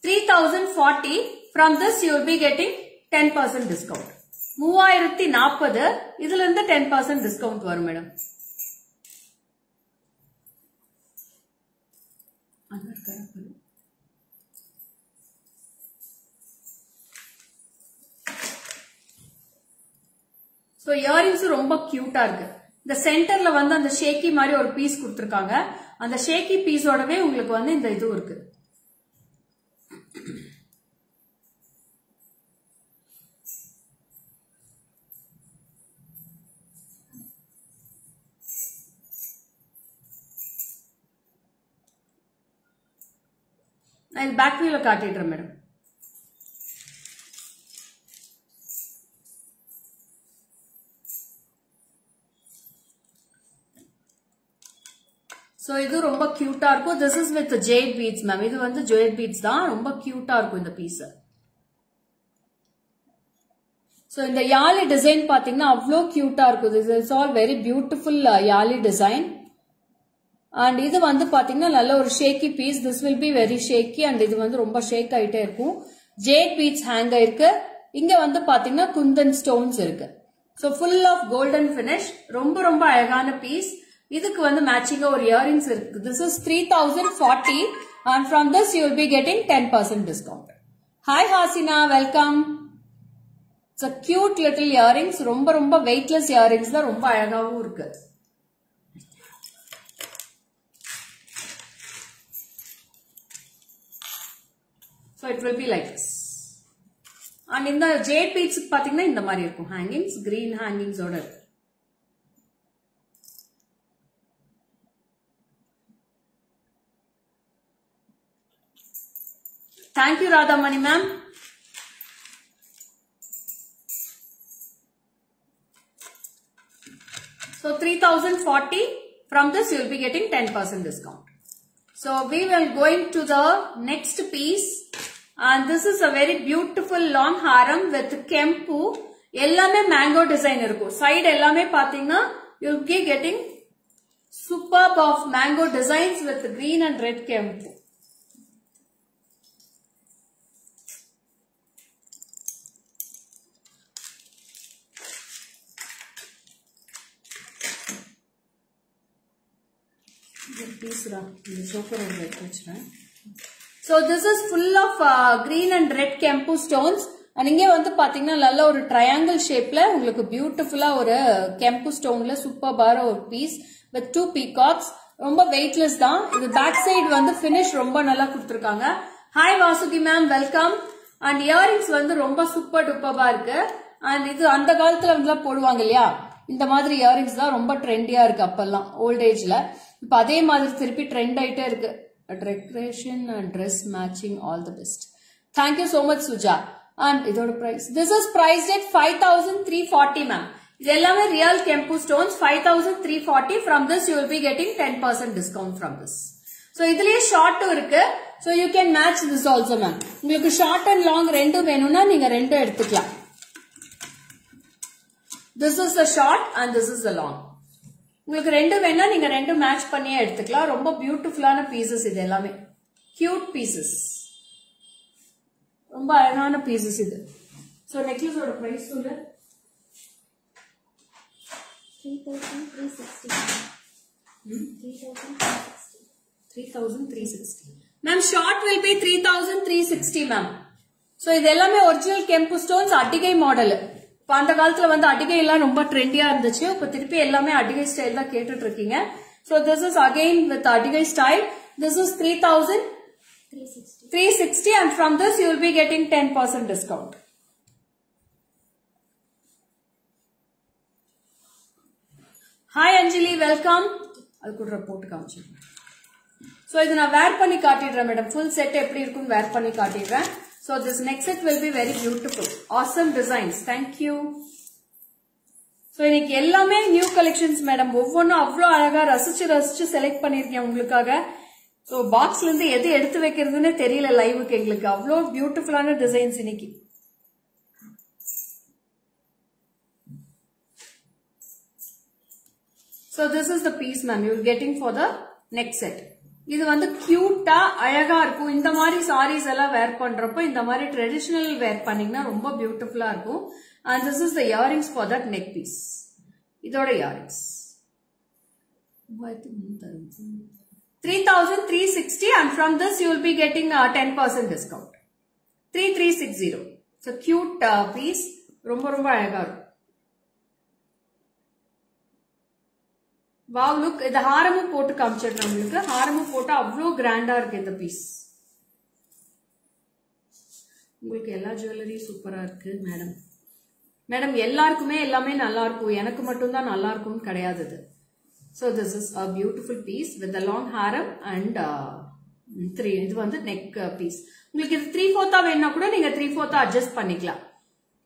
3040. From this you will be getting 10% discount. 3040 இதுல இருந்து 10% டிஸ்கவுண்ட் வரும் மேடம். சோ இயரிங்ஸ் ரொம்ப கியூட்டா இருக்கு. இந்த சென்டர்ல வந்து அந்த ஷேக்கி மாதிரி ஒரு பீஸ் கொடுத்திருக்காங்க. அந்த ஷேக்கி பீஸோடவே உங்களுக்கு வந்து இந்த இது இருக்கு. நான் பேக் வியூல காட்டிடுறேன் மேடம். சோ இது ரொம்ப கியூட்டா இருக்கும். This is with jade beads ma'am. இது வந்து ஜேட் பீட்ஸ் தான். ரொம்ப கியூட்டா இருக்கும் இந்த பீஸ். சோ இந்த யாலி டிசைன் பாத்தீங்கன்னா அவ்வளோ கியூட்டா இருக்கும். This is all very beautiful yali design. And இது வந்து பாத்தீங்கன்னா நல்ல ஒரு shaky piece. This will be very shaky and இது வந்து ரொம்ப ஷேக் ஆயிட்டே இருக்கும். ஜேட் பீட்ஸ் ஹேங் ஆயிருக்கு. இங்க வந்து பாத்தீங்கன்னா குந்தன் ஸ்டோன்ஸ் இருக்கு. So full of golden finish. ரொம்ப ரொம்ப அழகான பீஸ். இதுக்கு வந்து மேட்சிங்கா ஒரு இயரிங்ஸ் இருக்கு. This is 3040 and from this you will be getting 10% discount. Hi Hasina, welcome. It's a cute little earrings. ரொம்ப ரொம்ப weightless earrings தான். ரொம்ப அழகாவும் இருக்கு. So it will be like this. And இந்த jade beads பாத்தீங்கன்னா இந்த மாதிரி இருக்கும். hangings, green hangings ஓட இருக்கு. Thank you Radhamani ma'am. So 3040, from this you will be getting 10% discount. So we will going to the next piece, and this is a very beautiful long haram with kempu. எல்லாமே mango design இருக்கும். Side எல்லாமே பாத்தீங்கன்னா you will be getting superb of mango designs with green and red kempu. So this is full of green and red kempu stones. And இங்க வந்து பாத்தீங்கன்னா நல்ல ஒரு triangle shapeல உங்களுக்கு பியூட்டிஃபுல்லா ஒரு kempu stoneல சூப்பர்பான ஒரு பீஸ் with 2 peacocks. ரொம்ப weightless தான். இது பேக் சைடு வந்து finish ரொம்ப நல்லா கொடுத்திருக்காங்க. Hi Vasuki ma'am, welcome. And earrings வந்து ரொம்ப சூப்பர் டூப்பர்பா இருக்கு. And இது அந்த காலத்துல வந்து போடுவாங்க இல்லையா, இந்த மாதிரி இயரிங்ஸ் தான் ரொம்ப ட்ரெண்டியா இருக்கு அப்பெல்லாம் ஓல்ட் ஏஜ்ல. இப்ப அதே மாதிரி திருப்பி ட்ரெண்ட் ஆயிட்டே இருக்கு. Decoration and dress matching all the best. Thank you so much Suja. And இதோட price, this is priced at 5340 மேம். இது எல்லாமே real கெம்பு stones. 5340. From this you will be getting 10% discount from this. So இதுலயே ஷார்ட்டும் இருக்கு. So you can match this also ma'am. உங்களுக்கு ஷார்ட் அண்ட் லாங் ரெண்டும் வேணும்னா நீங்க ரெண்டும் எடுத்துக்கலாம். This is the short and this is the long. உங்களுக்கு ரெண்டு வேணா நீங்க ரெண்டு மேட்ச் பண்ணியே எடுத்துக்கலாம். ரொம்ப பியூட்டிஃபுல்லான பீசஸ் இது எல்லாமே. Cute pieces. ரொம்ப அழகான பீசஸ் இது. சோ நெக்லஸோட பிரைஸ் சொல்லு. 3360. Ma'am short will be 3360 ma'am. So இது எல்லாமே ஒரிஜினல் கெம்பு ஸ்டோன்ஸ் அட்டிகை மாடல். இப்ப அந்த காலத்துல வந்து அடிகை எல்லாம் ரொம்ப ட்ரெண்டியா இருந்துச்சு. இப்ப திருப்பி எல்லாமே அடிகை ஸ்டைல் தான் கேட்டுட்டு இருக்கீங்க. So this is again with அடிகை style. This is 3360 and from this you will be getting 10% discount. Hi Anjali, welcome. அது கூட போட்டு காமிச்சிடுறேன். So இது நான் வேர் பண்ணி காட்டிடுறேன் மேடம். ஃபுல் செட் எப்படி இருக்குன்னு வேர் பண்ணி காட்டிடுறேன். So this next set will be very beautiful. Awesome designs. Thank you. So இன்னைக்கு எல்லாமே நியூ கலெக்ஷன்ஸ் மேடம். ஒவ்வொன்றும் அவ்வளோ அழகா ரசிச்சு செலக்ட் பண்ணிருக்கேன் உங்களுக்காக. So பாக்ஸ்ல இருந்து எது எடுத்து வைக்கிறதுன்னு தெரியல லைவுக்கு எங்களுக்கு. அவ்வளோ பியூட்டிஃபுல்லான டிசைன்ஸ் இன்னைக்கு. So this is the piece ma'am you are getting for the next set. இது வந்து கியூட்டா அழகா இருக்கும். இந்த மாதிரி சாரீஸ் எல்லாம் வேர் பண்றப்போ இந்த மாதிரி ட்ரெடிஷனல் வேர் பண்ணீங்கன்னா ரொம்ப பியூட்டிஃபுல்லா இருக்கும். And this is the earrings for that neck piece. Idoda earrings. 3,360 and from this you will be getting a 10% discount. 3,360. It's a cute piece. Romba romba alaga irukum. Wow, look, the haramu போட்டு காமிச்சிடுறேன் உங்களுக்கு. ஹாரமு போட்டு அவ்வளோ கிராண்டா இருக்கு இந்த பீஸ். உங்களுக்கு எல்லா ஜுவல்லரி சூப்பரா இருக்கு மேடம். மேடம் எல்லாருக்குமே எல்லாமே நல்லா இருக்கும். எனக்கு மட்டும் தான் நல்லா இருக்கும்னு கிடையாது இது. So this is a beautiful piece with the long haram and இது வந்து neck piece. உங்களுக்கு இது 3/4 வேணும்னா கூட நீங்க 3/4 adjust பண்ணிக்கலாம்.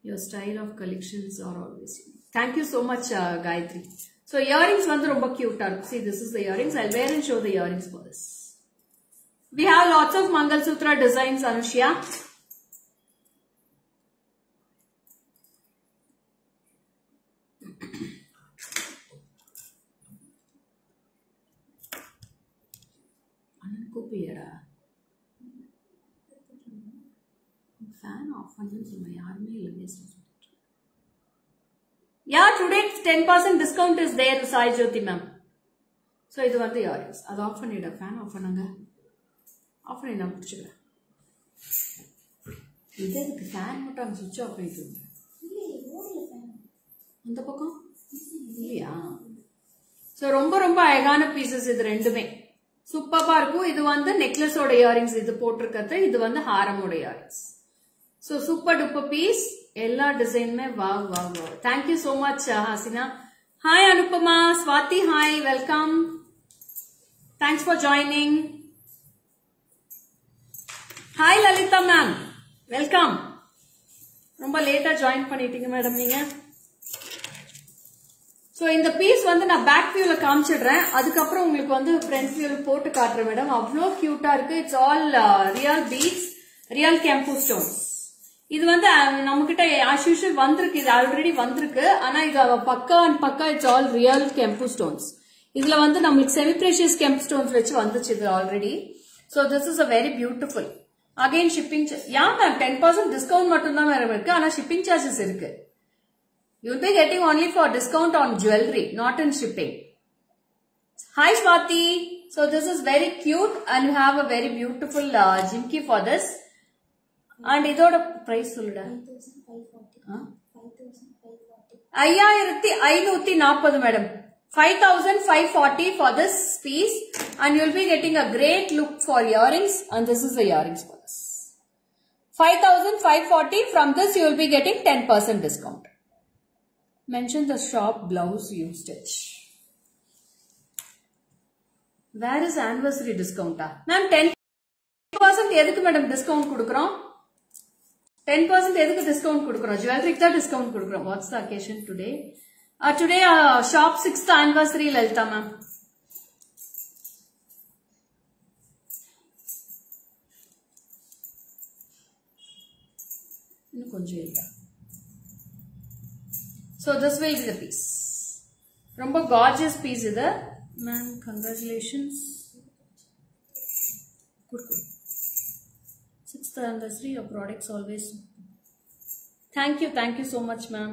Your style of collections are always. Thank you so much Gayatri. So earrings வந்து ரொம்ப cute ஆ இருக்கு. See, this is the earrings. I'll wear and show the earrings for this. We have lots of Mangal Sutra designs, Anushya. Fan off yeah, today 10% discount is there, Sai Jyoti ma'am. So இது வந்து earrings. அது ஆஃப் பண்ணிட. ஃபேன் ஆஃப் பண்ணுங்க. ஆஃப் பண்ணி நான் பிடிச்சிக்கிறேன். இது எதுக்கு ஃபேன் மட்டும் அங்கே சுவிட்ச் ஆஃப் பண்ணிட்டு இருந்தேன். அந்த பக்கம் இல்லையா? ஸோ ரொம்ப ரொம்ப அழகான பீசஸ் இது ரெண்டுமே. சூப்பரா இருக்கும். இது வந்து நெக்லஸோட இயரிங்ஸ் இது போட்டிருக்கிறது. இது வந்து ஹாரமோட earrings. So super duper piece. எல்லா டிசைனுமே wow wow wow. Thank you so much Hasina. Hi Anupama. Swathi hi, welcome. Thanks for joining. Hi Lalitha ma'am, welcome. ரொம்ப லேட்டா ஜாயின் பண்ணிட்டீங்க மேடம் நீங்க. சோ இந்த பீஸ் வந்து நான் பேக் வியூல காமிச்சிடுறேன். அதுக்கப்புறம் உங்களுக்கு வந்து ஃப்ரண்ட் வியூல போட்டு காட்டுறேன் மேடம். அவ்வளோ கியூட்டா இருக்கு. It's all real beads, real கெம்பு stones. இது வந்து நம்ம கிட்ட ஆஸ் யூஷுவல் வந்திருக்கு. இது ஆல்ரெடி வந்திருக்கு. ஆனா இது பக்கா இட்ஸ் ஆல் ரியல் கெம்பு ஸ்டோன்ஸ். இதுல வந்து நம்மளுக்கு செமி பிரஷியஸ் கெம்பு ஸ்டோன்ஸ் வச்சு வந்துச்சு இது already. So this is a very beautiful. Again shipping yeah ma'am 10% discount மட்டும் தான் வேற இருக்கு. ஆனா ஷிப்பிங் சார்ஜஸ் இருக்கு. You will be getting only for discount on jewelry, not in shipping. Hi Swati. So this is very cute and you have a very beautiful jimki for this. And idoda price solluda. 5540 madam. 5540 for this piece and you will be getting a great look for earrings and this is the earrings for this. 5540 from this you will be getting 10% discount. Mention the shop blouse you stitch. Where is anniversary discount? Ma'am 10% எதுக்கு மேடம் டிஸ்கவுண்ட் கொடுக்குறோம்? 10% எதுக்கு டிஸ்கவுண்ட் கொடுக்குறோம்? ஜுவல்லரிக்கு தான் டிஸ்கவுண்ட் கொடுக்குறோம். What's the occasion today? Today shop 6th anniversary Lalitha ma'am. இன்னும் கொஞ்சம் இல்ல. So this will be the piece. Romba gorgeous piece idu. Ma'am, congratulations. Good. 6th anniversary, your products always. Thank you so much, ma'am.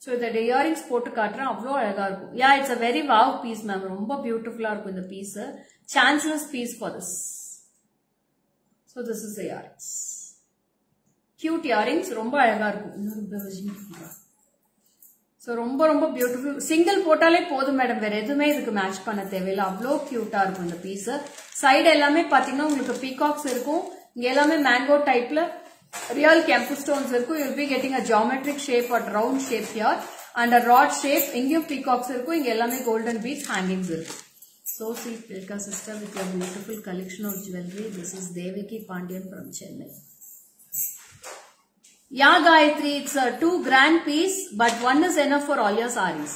So the earrings போட்டு காட்றேன். அவ்வளோ அழகா இருக்கும். Yeah, it's a very wow piece, ma'am. ரொம்ப பியூட்டிஃபுல்லா இருக்கும் இந்த piece. Chanceless piece for this. So this is the earrings. Cute earrings. ரொம்ப அழகா இருக்கும். So ரொம்ப ரொம்ப பியூட்டிஃபுல். சிங்கிள் போட்டாலே போதும் மேடம். வேற எதுவுமே இதுக்கு மேட்ச் பண்ண தேவையில்லை. அவ்வளோ கியூட்டா இருக்கும் இந்த பீஸ். சைடு எல்லாமே பாத்தீங்கன்னா உங்களுக்கு பீகாக்ஸ் இருக்கும். இங்க எல்லாமே மேங்கோ டைப்ல ரியல் கெம்பு ஸ்டோன்ஸ் இருக்கும். You will be getting a geometric shape or round shape here and a rod shape. இங்கேயும் பீகாக்ஸ் இருக்கும். இங்க எல்லாமே கோல்டன் பீட்ஸ் ஹேங்கிங்ஸ் இருக்கும். So sweet Pilka sister with your beautiful collection of jewelry. This is Devaki Pandian from Chennai. Yeah Gayatri, it's a 2 grand piece but one is enough for all your sarees.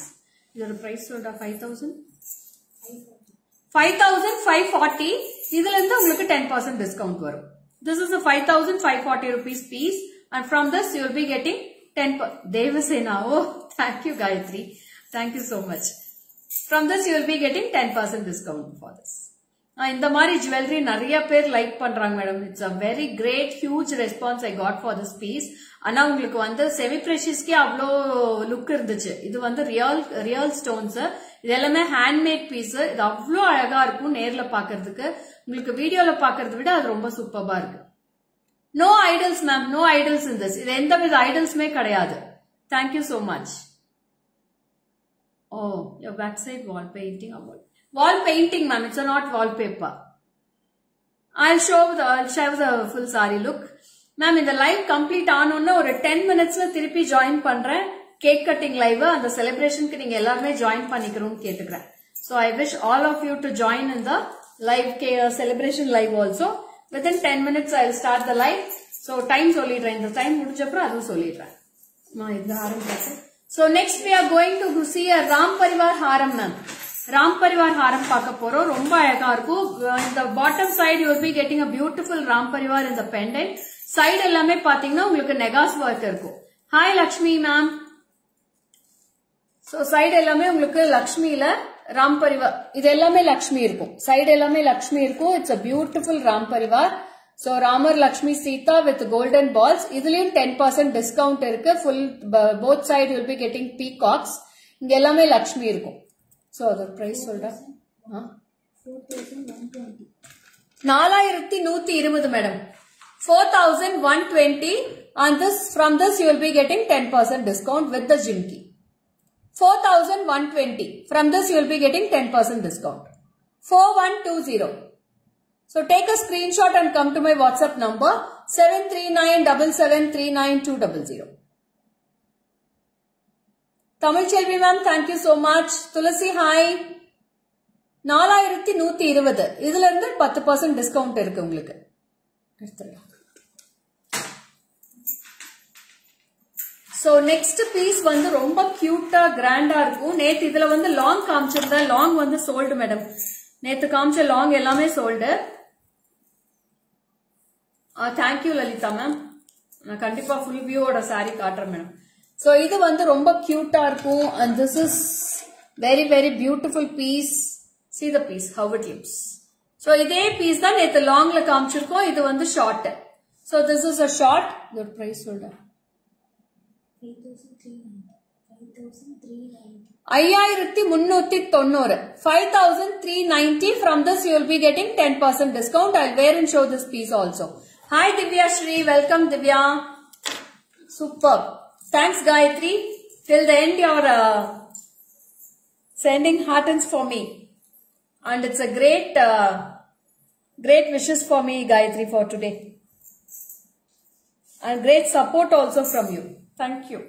Your price sold 5,000? 5,540. இதுல இருந்து உங்களுக்கு 10% discount வரும். This is a 5,540 rupees piece and from this you will be getting 10%. Devasena. Oh, thank you Gayatri. Thank you so much. From this you will be getting 10% discount for this. இந்த மாதிரி ஜுவல்லரி நிறைய பேர் லைக் பண்றாங்க madam. It's a very great huge response I got for this piece. ஆனா உங்களுக்கு வந்து செமி பிரஷியஸ்க்கே அவ்வளோ லுக் இருந்துச்சு. இது வந்து ரியல் ஸ்டோன்ஸ். இது எல்லாமே ஹேண்ட்மேட் பீஸ். இது அவ்வளோ அழகா இருக்கும் நேர்ல பாக்குறதுக்கு. உங்களுக்கு வீடியோல பாக்குறத விட அது ரொம்ப சூப்பர்பா இருக்கு. No idols ma'am, no idols in this. இது எந்த வித ஐடல்ஸுமே கிடையாது. Thank you so much. Oh, your back side wall painting. Wall painting, ma'am. It's not wallpaper. I'll show the full saree look. Ma'am, in the live complete ஆனோன்னா ஒரு 10 minutesல திருப்பி ஜாயின் பண்றேன். கேக் கட்டிங் லைவ் அந்த செலிப்ரேஷனுக்கு நீங்க எல்லாருமே ஜாயின் பண்ணிக்கணும்னு கேட்டுக்கிறேன். So I wish all of you to join in the live celebration live also. Within 10 minutes I'll start the live. So time சொல்லிடுறேன். இந்த டைம் முடிஞ்ச அப்புறம் அதுவும் சொல்லிடுறேன். நான் இந்த ஹாரம் பார்த்தேன். So next we are going to see a Ram Parivar Haram ma'am. Ram Parivar ஹாரம் பார்க்க போறோம். ரொம்ப அழகா இருக்கும். இந்த bottom side you will be getting a beautiful Ram Parivar இந்த பெண்டன்ட். சைடு எல்லாமே பாத்தீங்கன்னா உங்களுக்கு நெகாஸ் ஒர்க் இருக்கும். Hi Lakshmi ma'am. So side எல்லாமே உங்களுக்கு லக்ஷ்மியில ராம் பரிவார் இது எல்லாமே லக்ஷ்மி இருக்கும். சைடு எல்லாமே லக்ஷ்மி இருக்கும். It's a beautiful Ram Parivar. So Ramar Lakshmi Sita with golden balls. இதுலயும் 10% டிஸ்கவுண்ட் இருக்கு. Full both side you will be getting peacocks. இங்க எல்லாமே லக்ஷ்மி இருக்கும். So the price சொல்றேன். 4120 madam. 4120 and this from this you will be getting 10% discount with the jimki. 4120 from this you will be getting 10% discount. 4120. So take a screenshot and come to my WhatsApp number 73977392200. Tamil Chelvi ma'am, thank you so much. Tulasi hi. 4120. இதுல இருந்து 10% டிஸ்கவுண்ட் இருக்கு உங்களுக்கு. So next piece வந்து ரொம்ப கியூட்டா கிராண்டா இருக்கும். நேத்து இதுல வந்து லாங் காமிச்சிருந்தா லாங் வந்து சோல்டு மேடம். நேத்து காமிச்ச லாங் எல்லாமே sold. Thank you Lalitha ma'am. நான் கண்டிப்பா ஃபுல் வியூவோட சாரி காட்டுறேன் மேடம். So இது வந்து ரொம்ப கியூட்டா இருக்கும். And this is very very beautiful piece. See the piece how it looks. So இதே piece தான் நேத்து லாங்ல காமிச்சிருக்கோம். இது வந்து short. So this is a short. Good price சொல்றேன். 5390. 5390. From this you will be getting 10% discount. I'll wear and show this piece also. Hi Divya Shri. Welcome Divya. Superb. Thanks Gayatri. Till the end you're sending heartens for me. And it's a great wishes for me Gayatri for today. And great support also from you. Thank you.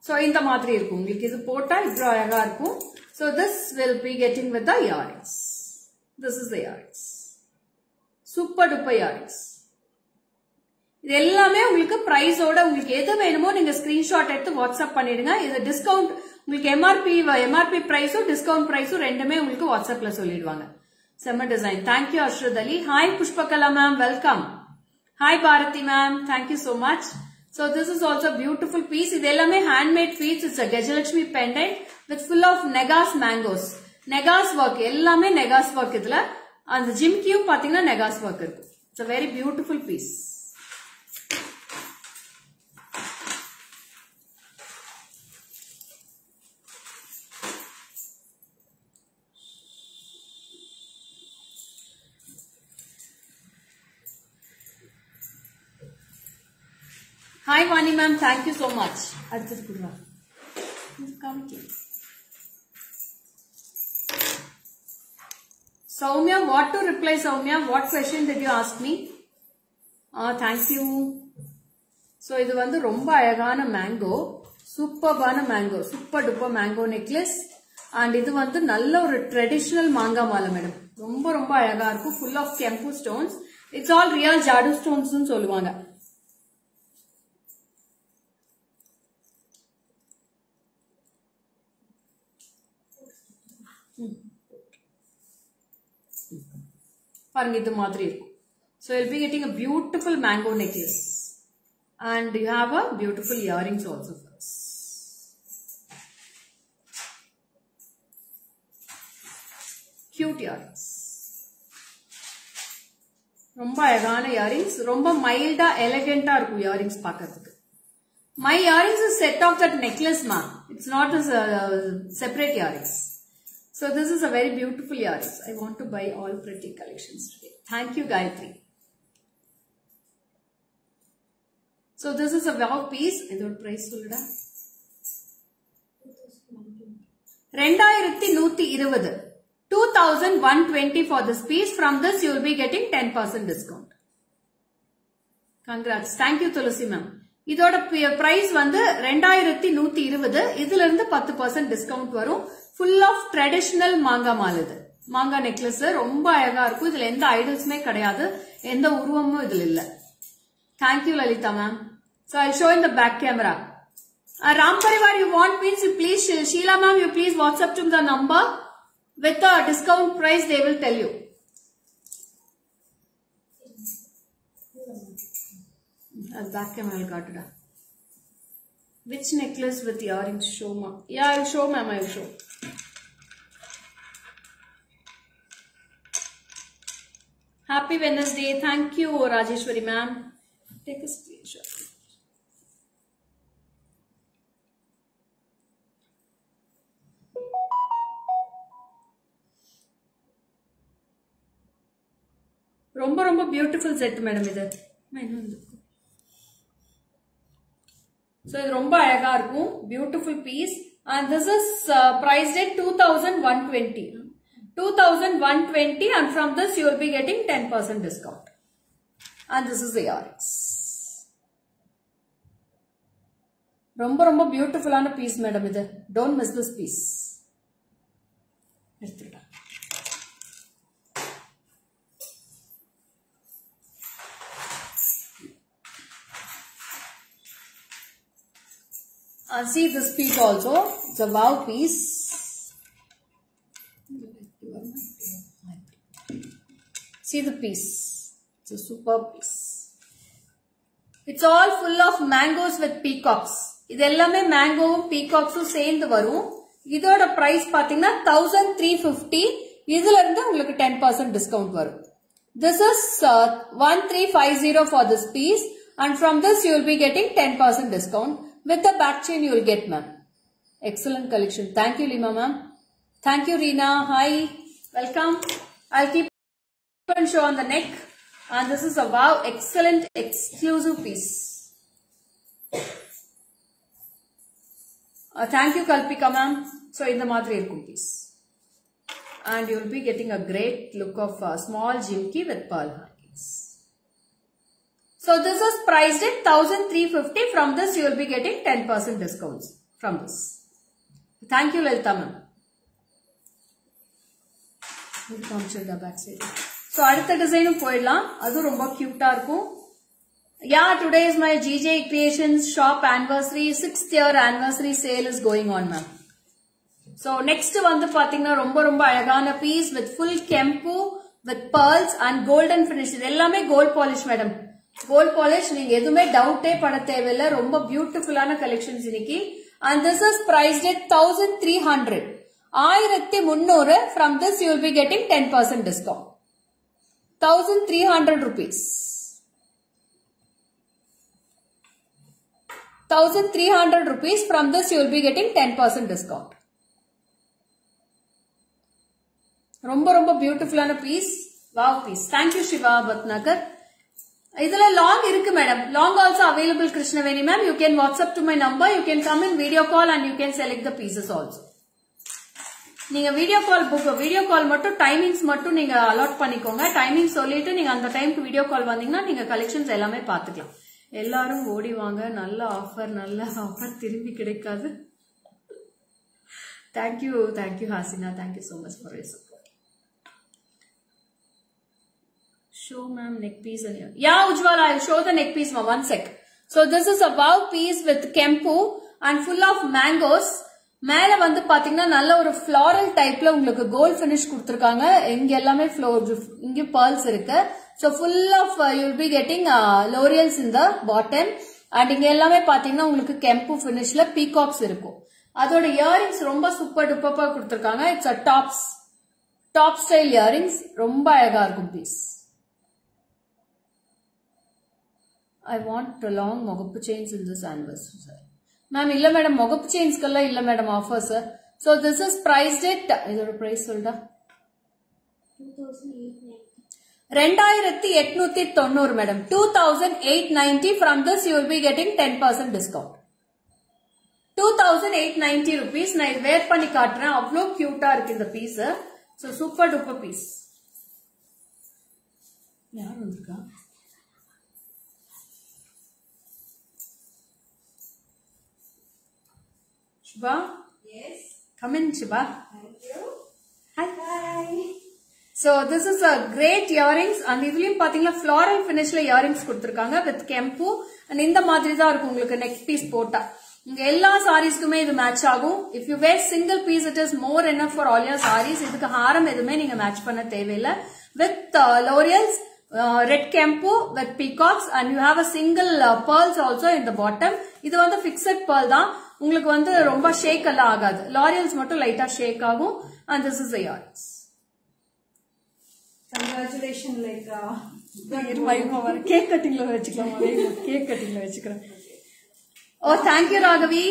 So இந்த மாதிரி இருக்கும். உங்களுக்கு இது போட்டா இவ்ளோ அழகா இருக்கும். So this will be getting with the earrings. This is the earrings. Super duper earrings. இது எல்லாமே உங்களுக்கு பிரைஸோட உங்களுக்கு எது வேணுமோ நீங்க ஸ்கிரீன்ஷாட் எடுத்து வாட்ஸ்அப் பண்ணிடுங்க. இது டிஸ்கவுண்ட் உங்களுக்கு எம்ஆர்பி பிரைஸும் டிஸ்கவுண்ட் பிரைஸும் ரெண்டுமே உங்களுக்கு வாட்ஸ்அப்ல சொல்லிடுவாங்க. செம்ம design. Thank you Ashrat Ali. Hi Pushpakala ma'am, welcome. Hi Bharathi ma'am, thank you so much. So this is also a beautiful piece. இது எல்லாமே handmade piece. It's a Gajalakshmi pendant with full of Negas mangoes. Negas work. எல்லாமே Negas work இதுல. அந்த ஜிம்கியும் பாத்தீங்கன்னா Negas work இருக்கு. It's a very beautiful piece. Hi Vani ma'am, thank you so much. அடுத்தது குடுவா. Soumya, what to reply Soumya? What question did you ask me? Thank you. So இது வந்து ரொம்ப அழகான மேங்கோ, சூப்பர்பான mango, super duper mango necklace. And இது வந்து நல்ல ஒரு ட்ரெடிஷனல் மாங்கா மாலை மேடம். ரொம்ப ரொம்ப அழகா இருக்கும். Full of kempu stones. It's all real jadau stones சொல்லுவாங்க. பாருங்க இது மாதிரி இருக்கும். So you'll be getting a beautiful mango necklace and you have a beautiful earrings also for us. Cute earrings. ரொம்ப அழகான earrings. ரொம்ப மைல்டா எலிகண்டா இருக்கும் earrings பார்க்கிறதுக்கு. My earrings is set of that necklace, ma. It's not a separate earrings. So this is a very beautiful earrings. I want to buy all pretty collections today. Thank you, Gayatri. So this is a wow piece. Idor price solluda. 2120. 2120 for this piece. From this you will be getting 10% discount. Congrats. Thank you, Tulasi ma'am. இதோட பிரைஸ் வந்து 2120. இதுல இருந்து 10% டிஸ்கவுண்ட் வரும். ஃபுல் ஆஃப் ட்ரெடிஷனல் மாங்கா மால். இது மாங்கா நெக்லஸ் ரொம்ப அழகா இருக்கும். இதுல எந்த ஐடல்ஸுமே கிடையாது, எந்த உருவமும் இதுல இல்ல. Thank you Lalitha ma'am. So I'll show in the back camera. Ram Parivar, you want means you please, Sheila ma'am, you please WhatsApp to the number with the discount price. They will tell you. Back camera I got it. Which necklace with earrings? Show ma'am. Yeah, I'll show ma'am. I'll show. Happy Wednesday. Thank you, Rajeshwari ma'am. Take a screenshot. ரொம்ப ரொம்ப பியூட்டிஃபுல் செட் மேடம் இது. So இது ரொம்ப அழகா இருக்கும். Beautiful piece. And this is priced at 2120. 2120 and from this you will be getting 10% discount. And this is the earrings. ரொம்ப ரொம்ப பியூட்டிஃபுல்லான பீஸ் மேடம் இது. Don't miss this piece. எடுத்துடா. See this piece also. It's a wow piece. See the piece. It's a superb piece. It's all full of mangoes with peacocks. இதெல்லாமே மேங்கோவும் பீகாக்ஸும் சேர்ந்து வரும். இதோட பிரைஸ் பாத்தீங்கன்னா 1350. இதுல இருந்து உங்களுக்கு 10% டிஸ்கவுண்ட் வரும். This is 1350 for this piece and from this you will be getting 10% discount. With the back chain you will get, ma'am. Excellent collection. Thank you, Lima ma'am. Thank you, Reena. Hi. Welcome. I'll keep and show on the neck. And this is a wow, excellent exclusive piece. Thank you, Kalpika ma'am. So in the madri irkum piece. And you will be getting a great look of small jimki with pearl markings. So this is priced at 1350. From this you will be getting 10% discounts from this. Thank you, Lalita ma'am. Back side. So அடுத்த டிசைனும் போயிடலாம். அது ரொம்ப கியூட்டா இருக்கும். Yeah, today is my GJ Creations shop anniversary. 6th year anniversary sale is going on, ma'am. So next வந்து பாத்தீங்கன்னா ரொம்ப ரொம்ப அழகான piece with full kempu with pearls and golden finish. இது எல்லாமே gold polish madam. Gold polish நீங்க எதுமே டவுட்டே பட தேவையில்லை. ரொம்ப பியூட்டிஃபுல்லான கலெக்ஷன்ஸ் இன்னைக்கு. And this is priced at 1300. 1300. From this you will be getting 10% discount. 1300 rupees. 1300 rupees. From this you will be getting 10% discount. ரொம்ப ரொம்ப பியூட்டிஃபுல்லான piece. Wow piece. Thank you, Shiva Bhatnagar. இதுல லாங் இருக்கு madam. Long also available Krishnaveni ma'am. You can WhatsApp to my number. You can come in video call and you can select the pieces also. நீங்க வீடியோ கால் மட்டும் டைமிங்ஸ் மட்டும் நீங்க அலாட் பண்ணிக்கோங்க. டைமிங் சொல்லிட்டு நீங்க அந்த டைம்க்கு வீடியோ கால் வந்தீங்கன்னா நீங்க கலெக்ஷன்ஸ் எல்லாமே பாத்துக்கலாம். எல்லாரும் ஓடி வாங்க. நல்ல ஆஃபர் திரும்பி கிடைக்காது. Thank you Hasina. Thank you so much for your support. Show ma'am neck piece and here. Yeah, Ujjwala, I'll show the neck piece ma'am. One sec. So this is a wow piece with kempu and full of mangoes. மேல வந்து பாத்தீங்கன்னா நல்ல ஒரு floral typeல உங்களுக்கு gold finish கொடுத்திருக்காங்க. இங்க எல்லாமே இங்க pearls இருக்கு. So full of you will be getting laurels in the bottom and இங்க எல்லாமே பாத்தீங்கன்னா உங்களுக்கு kempu finishல peacocks இருக்கும். அதோட earrings ரொம்ப சூப்பர் டூப்பரா கொடுத்திருக்காங்க. It's a top style earrings ரொம்ப அழகா இருக்கும் piece. I want long mogapu chains in this anniversary, sir. Ma'am, illa madam, mogapu chains kalla illa madam offer, sir. So this is priced at, idoda price solda? 2890 madam. 2890. From this you will be getting 10% discount. 2890 rupees. Na wear panni kaatren. Avlo cute ah irukku indha piece. So super duper piece. Yaar vandirukka? Shiba? Yes. Come in, Shiba. Thank you. Hi. Hi. So this is a great earrings and இதுலயும் பாத்தீங்கன்னா floral finishல earrings கொடுத்திருக்காங்க with kempu and இந்த மாதிரி தான் இருக்கும் உங்களுக்கு neck piece போட்டா. உங்க எல்லா sareesக்குமே இது மேட்ச் ஆகும். If you wear single piece it is more enough for all your sarees. இதுக்கு ஹாரம் எதுமே நீங்க மேட்ச் பண்ண தேவையில்லை. With L'Oreal's red kempu with peacocks and you have a single pearls also in the bottom. இது வந்து fixed pearl தான். உங்களுக்கு வந்து ரொம்ப ஷேக் எல்லாம் ஆகாது. L'Oreal's மட்டும் லைட்டா ஷேக் ஆகும் and this is the earrings. Congratulations, like cake cutting la vechikalam. Cake cutting la vechikren. Oh, thank you Raghavi.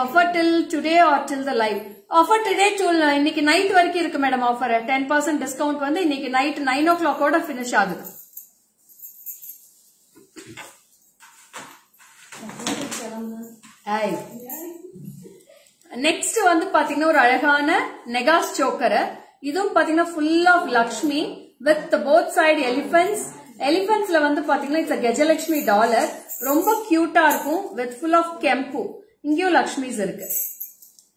Offer till today or till the live. Offer today till இன்னைக்கு night வரைக்கும் இருக்கு மேடம் ஆஃபர். 10% டிஸ்கவுண்ட் வந்து இன்னைக்கு night 9 o'clock ஓட finish ஆகுது. Hi. Next வந்து பாத்தீங்கன்னா ஒரு அழகான நெகாஸ் சோக்கர். இதுவும் பாத்தீங்கன்னா full of Lakshmi with both side elephants. Elephantsல வந்து பாத்தீங்கன்னா it's a Gajalakshmi dollar. ரொம்ப கியூட்டா இருக்கும் with full of kempu. இங்கேயும் Lakshmis இருக்கு.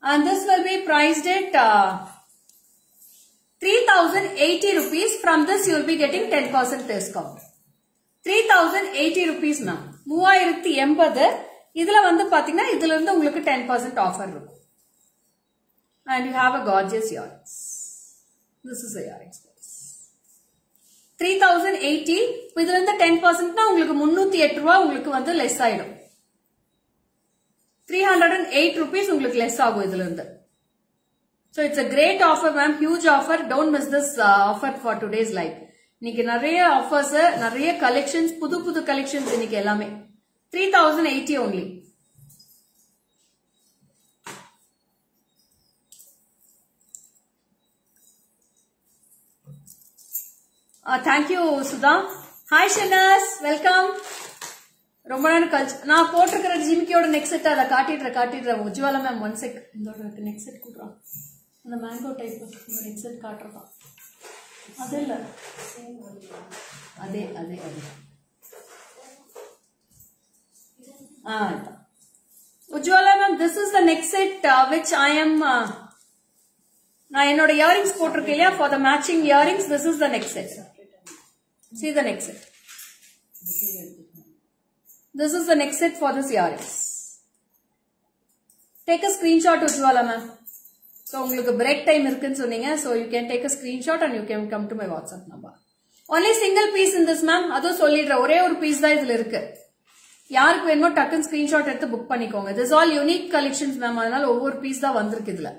And this will be priced at 3080 rupees. From this you will be getting 10% discount. 3080 rupees ma'am. 3080. இதுல வந்து பாத்தீங்கன்னா இதுல இருந்து உங்களுக்கு 10% ஆஃபர் இருக்கும். And you have a gorgeous earrings. This is the earrings. 3080. இதுல இருந்து 10% னா உங்களுக்கு 308 ரூபாய் உங்களுக்கு வந்து லெஸ் ஆயிடும். 308 rupees உங்களுக்கு லெஸ் ஆகும் இதுல இருந்து. So it's a great offer ma'am, huge offer. Don't miss this offer for today's live. இன்னைக்கு நிறைய ஆஃபர்ஸ், நிறைய கலெக்ஷன்ஸ், புது கலெக்ஷன்ஸ் இன்னைக்கு எல்லாமே. 3080 only. Thank you Sudha. Hi Shanas, welcome. ரொம்ப நேரம் கழிச்சு நான் போட்டிருக்கிற ஜிமிக்கியோட நெக் செட் அதை காட்டிடுறேன். Ujwala ma'am 1 sec. இதோட நெக் செட் கூடுறான். அந்த மேங்கோ டைப் நெக் செட் காட்டுறதா? அது இல்ல, அதே Ujjwala ma'am, this is the next set which I am நான் என்னோட இயரிங்ஸ் போட்டிருக்கேன் இல்லையா, for the matching earrings. This is the next set. See the next set. This is the next set for this earrings. Take a screenshot Ujjwala ma'am. So உங்களுக்கு break time இருக்குன்னு சொன்னீங்க, so you can take a screenshot and you can come to my WhatsApp number. Only single piece in this ma'am. அதுவும் சொல்லிடுறேன், ஒரே ஒரு பீஸ் தான் இதுல இருக்கு. யாருக்கு வேணுமோ டக்குன்னு ஸ்கிரீன்ஷாட் எடுத்து புக் பண்ணிக்கோங்க. This is all unique collections ma'am. அதனால ஒவ்வொரு பீஸ் தான் வந்திருக்கு இதுல.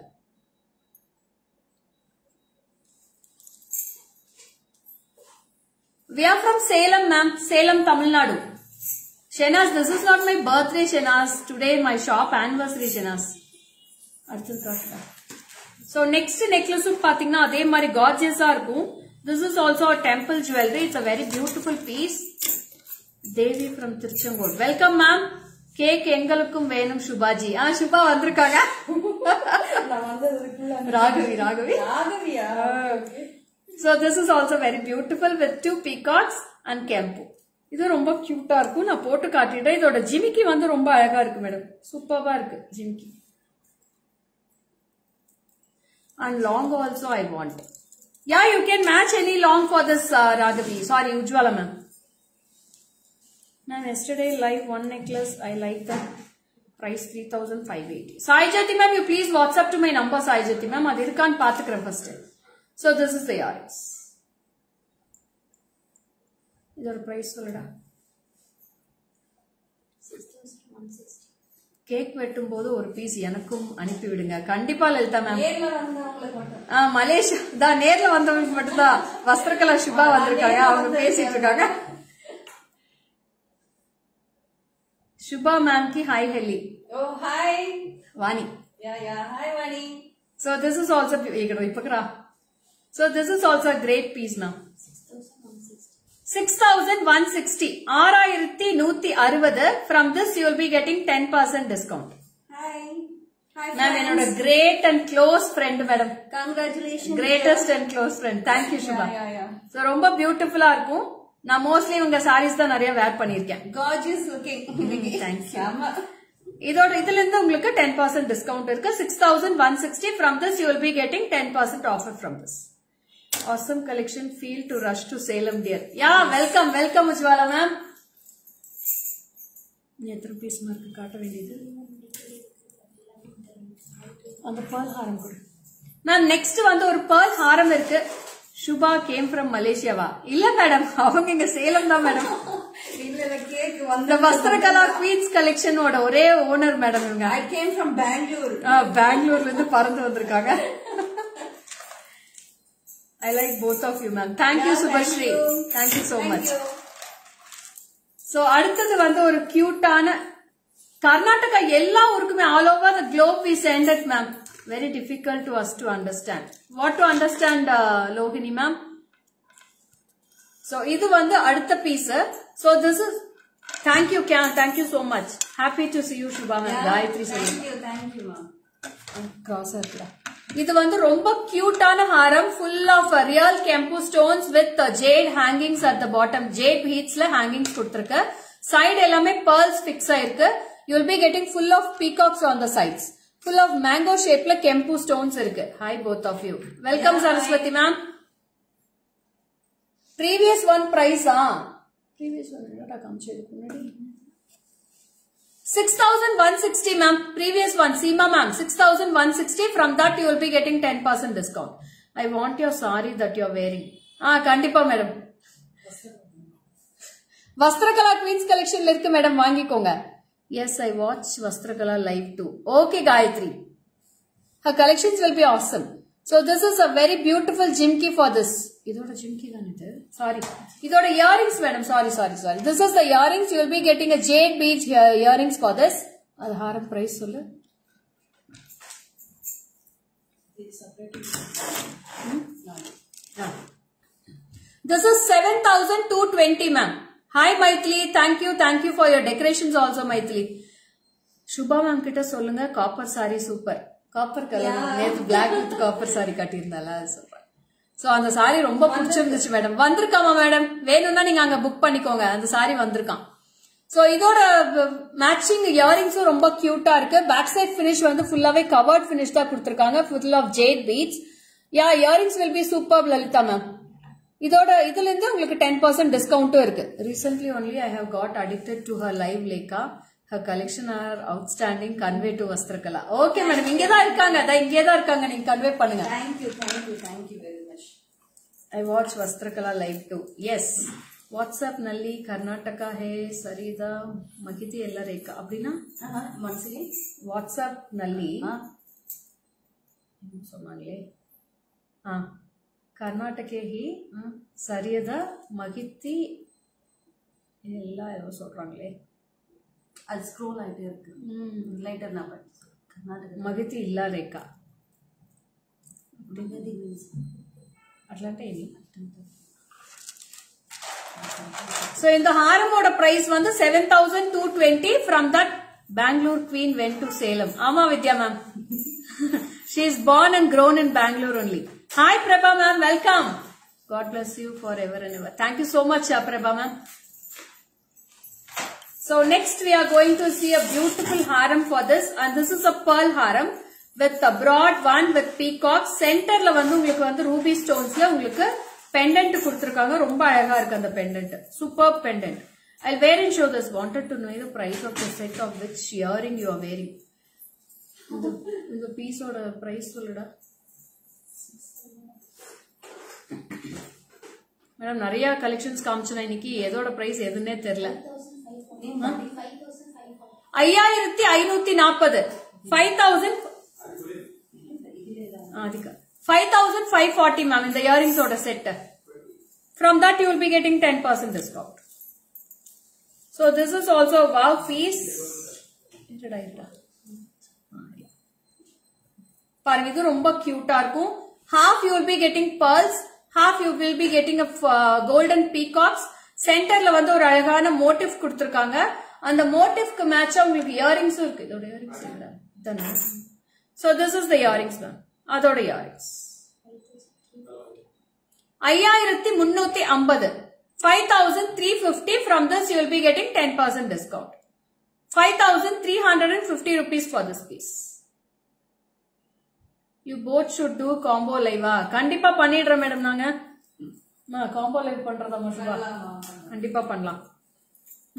We are from Salem ma'am. Salem, Tamil Nadu. Shenas, this is not my birthday Shenas. Today my shop anniversary Shenas. So next necklace பாத்தீங்கன்னா அதே மாதிரி gorgeous-ஆ இருக்கும். This is also a temple jewelry. It's a very beautiful piece. Devi from Tiruchengood. Welcome ma'am. Cake எங்களுக்கும் வேணும் சுபாஜி. சுபா வந்திருக்காங்க. ராகவியா. So this is also very beautiful with 2 peacocks and kempu. இது ரொம்ப கியூட்டா இருக்கும். நான் போட்டு காட்டிட்டேன். இதோட ஜிமிக்கி வந்து ரொம்ப அழகா இருக்கு மேடம். சூப்பர்வா இருக்கு ஜிமிக்கி. And long also I want. Yeah, you can match any long for this Raghavi. Sorry, Ujjwala ma'am. Ma'am, yesterday live one necklace. I like that. Price 3580. Sai Jyoti ma'am, you please WhatsApp to my number Sai Jyoti ma'am. Adu irukkan paathukuren first. So this is the earrings. Idoda price solluda. 6160. Cake வெட்டும் போது ஒரு பீஸ் எனக்கும் அனுப்பி விடுங்க. கண்டிப்பா லலிதா மேம். நேர்ல வந்தவங்களுக்கு மட்டும். மலேசியா தான் நேர்ல வந்தவங்களுக்கு மட்டும்தான். வஸ்திரகலா சுபா வந்திருக்காங்க, அவங்க பேசிட்டு இருக்காங்க. சுபா மேம் की हाय हेली. Oh hi वानी. Yeah hi Vani. So this is also So this is also a great piece now. 6160 6160 from this you will be getting 10% discount. Hi Ma'am enoda great and close friend madam. Congratulations. Greatest and close friend. Thank you Shubha. Yeah. So romba beautiful ah irukum. Na mostly unga sarees da nariya wear பண்ணிருக்கேன். Gorgeous looking. Thank you. இதோட இதுல இருந்து உங்களுக்கு 10% discount இருக்கு. 6160 from this you will be getting 10% offer from this. Awesome collection. Feel to rush to Salem dear. Yeah, welcome Ujwala ma'am. எத்தனை பீஸ் மார்க் காட்ட வேண்டியது? அந்த pearl ஹாரம் கொடு. மேம் நெக்ஸ்ட் வந்து ஒரு pearl ஹாரம் இருக்கு. சுபா கேம் ஃப்ரம் மலேசியாவா? இல்ல மேடம், அவங்க இங்க சேலம் தான் மேடம். இல்ல கேக் இந்த வஸ்திரகலா குவீன்ஸ் கலெக்ஷனோட ஒரே ஓனர் மேடம் இவங்க. I came from Bangalore. பெங்களூர்ல இருந்து பறந்து வந்திருக்காங்க. I like both of you ma'am. Thank you Subhashri. Thank you so much. So அடுத்தது வந்து ஒரு கியூட்டான கர்நாடகா எல்லா ஊருக்குமே all over the globe we send it ma'am. Very difficult to us to understand. What to understand Lohini ma'am? So இது வந்து அடுத்த piece. So this is thank you so much. Happy to see you Shubha ma'am. Gayatri Thank you ma'am. Cross இருக்குடா. இது வந்து ரொம்ப கியூட்டான ஹாரம், full of real kempu stones with jade hangings at the bottom. Jade beadsல hangings கொடுத்திருக்கு. Side எல்லாமே pearls fix ஆயிருக்கு. You will be getting full of peacocks on the sides. Full of mango shapeல kempu stones இருக்கு. Hi both of you. Welcome Saraswati ma'am. Previous one price previous one என்னடா காமிச்சதுக்கு முன்னாடி 6160 ma'am. Previous one Seema ma'am 6160. From that you will be getting 10% discount. I want your saree that you are wearing. கண்டிப்பா மேடம். வஸ்திரகலா குவீன்ஸ் கலெக்ஷன்ல இருக்கு மேடம், வாங்கிக்கோங்க. Yes, I watch Vastrakala live too. Okay Gayatri. Her collections will be awesome. So this is a very beautiful jimki for this. இதோட jimki தான் இது. Sorry. இதோட earrings madam. Sorry. This is the earrings. You will be getting a jade beads earrings for this. அது ஹாரம் price சொல்லு. This is 7220 ma'am. Hi Maithili. Thank you for your decorations also Maithili. Shubha ma'am கிட்ட சொல்லுங்க copper saree super. Copper colour நேத்து black with காப்பர் saree கட்டியிருந்தால சூப்பர். சோ அந்த saree ரொம்ப பிடிச்சிருந்துச்சு மேடம். வந்திருக்காமா மேடம்? வேணும்னா நீங்க அங்க புக் பண்ணிக்கோங்க. அந்த saree வந்திருக்கான். சோ இதோட மேட்சிங் இயரிங்ஸும் ரொம்ப கியூட்டா இருக்கு. பேக் சைட் finish வந்து ஃபுல்லாவே கவர்ட் finish தான் கொடுத்திருக்காங்க. full of jade beads. Yeah, earrings will be superb Lalita ma'am. இதோட இதுல இருந்து உங்களுக்கு 10% டிஸ்கவுண்டும் இருக்கு. Recently only I have got addicted to her live Lekha. Her collection are outstanding. Convey to Vastrakala. Okay madam, இங்க தான் இருக்காங்க. இங்கே தான் இருக்காங்க. நீங்க கன்வே பண்ணுங்க. Thank you very much. I watch Vastrakala live too. Yes. WhatsApp Nalli Karnataka hai Sarida Magiti ella Rekha. அப்படினா மனசிலே WhatsApp Nalli சொன்னாங்களே கர்நாடகே ஹி சரியத மகித்தி எல்லாம் ஏதோ சொல்றாங்களே. அது ஸ்க்ரோல் ஆயிட்டே இருக்கு. லைட்டர் நான் கர்நாடக மகித்தி இல்ல ரேகா அட்லாண்டா இனி. So in the ஹாரமோட பிரைஸ் வந்து 7220. From that Bangalore queen went to Salem. ஆமா வித்யா ma'am. She is born and grown in Bangalore only. Hi Prabha ma'am, welcome. God bless you forever and ever. Thank you so much Prabha ma'am. So next we are going to see a beautiful haram for this, and this is a pearl haram with a broad one with peacock. Centerல வந்து உங்களுக்கு வந்து ruby stonesல உங்களுக்கு pendant கொடுத்திருக்காங்க. ரொம்ப அழகா இருக்கு அந்த pendant. Superb pendant. I'll wear and show this. Wanted to know the price of the set of which earring you are wearing. இந்த பீஸோட பிரைஸ் சொல்லுடா மேடம். நிறைய கலெக்ஷன்ஸ் காமிச்சேன் இன்னைக்கு. எதோட பிரைஸ் எதுன்னே தெரியல. 5540 5540 ma'am in the earrings order set. From that you will be getting 10% discount. So this is also a wow piece. பாருங்க இது ரொம்ப கியூட்டா இருக்கும். Half you will be getting pearls, half you will be getting a golden peacocks. சென்டர்ல வந்து ஒரு அழகான மோட்டிவ் கொடுத்திருக்காங்க. அந்த மோட்டிவ்க்கு மேட்சா உங்களுக்கு இயரிங்ஸ் இருக்கு. இதோட இயரிங்ஸ் இல்ல. So this is the earrings ma'am. அதோட earrings 5350 5350. From this you will be getting 10% discount. 5350 rupees for this piece. You both should do combo live. கண்டிப்பா பண்ணிடுறேன் மேடம் நாங்க. combo live பண்றதா மசுவா கண்டிப்பா பண்ணலாம்.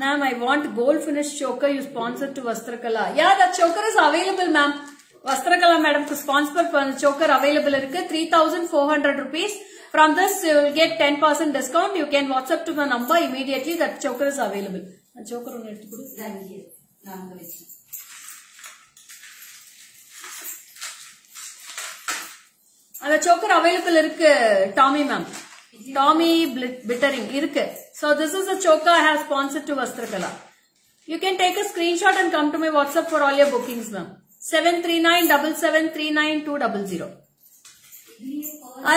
Ma'am, I want gold finish choker you sponsored to Vastrakala. Yeah, that choker is available ma'am. Vastrakala madam ku sponsor choker available irukku 3400 rupees. From this you will get 10% discount. You can WhatsApp to the number immediately. That choker is available. That choker one eduthu kudu. நாங்க வெச்சு அந்த choker available irukku Tommy ma'am. Tommy Bittering irukku. So this is a choker I have sponsored to Vastrakala. You can take a screenshot and come to my WhatsApp for all your bookings ma'am. 7397739200.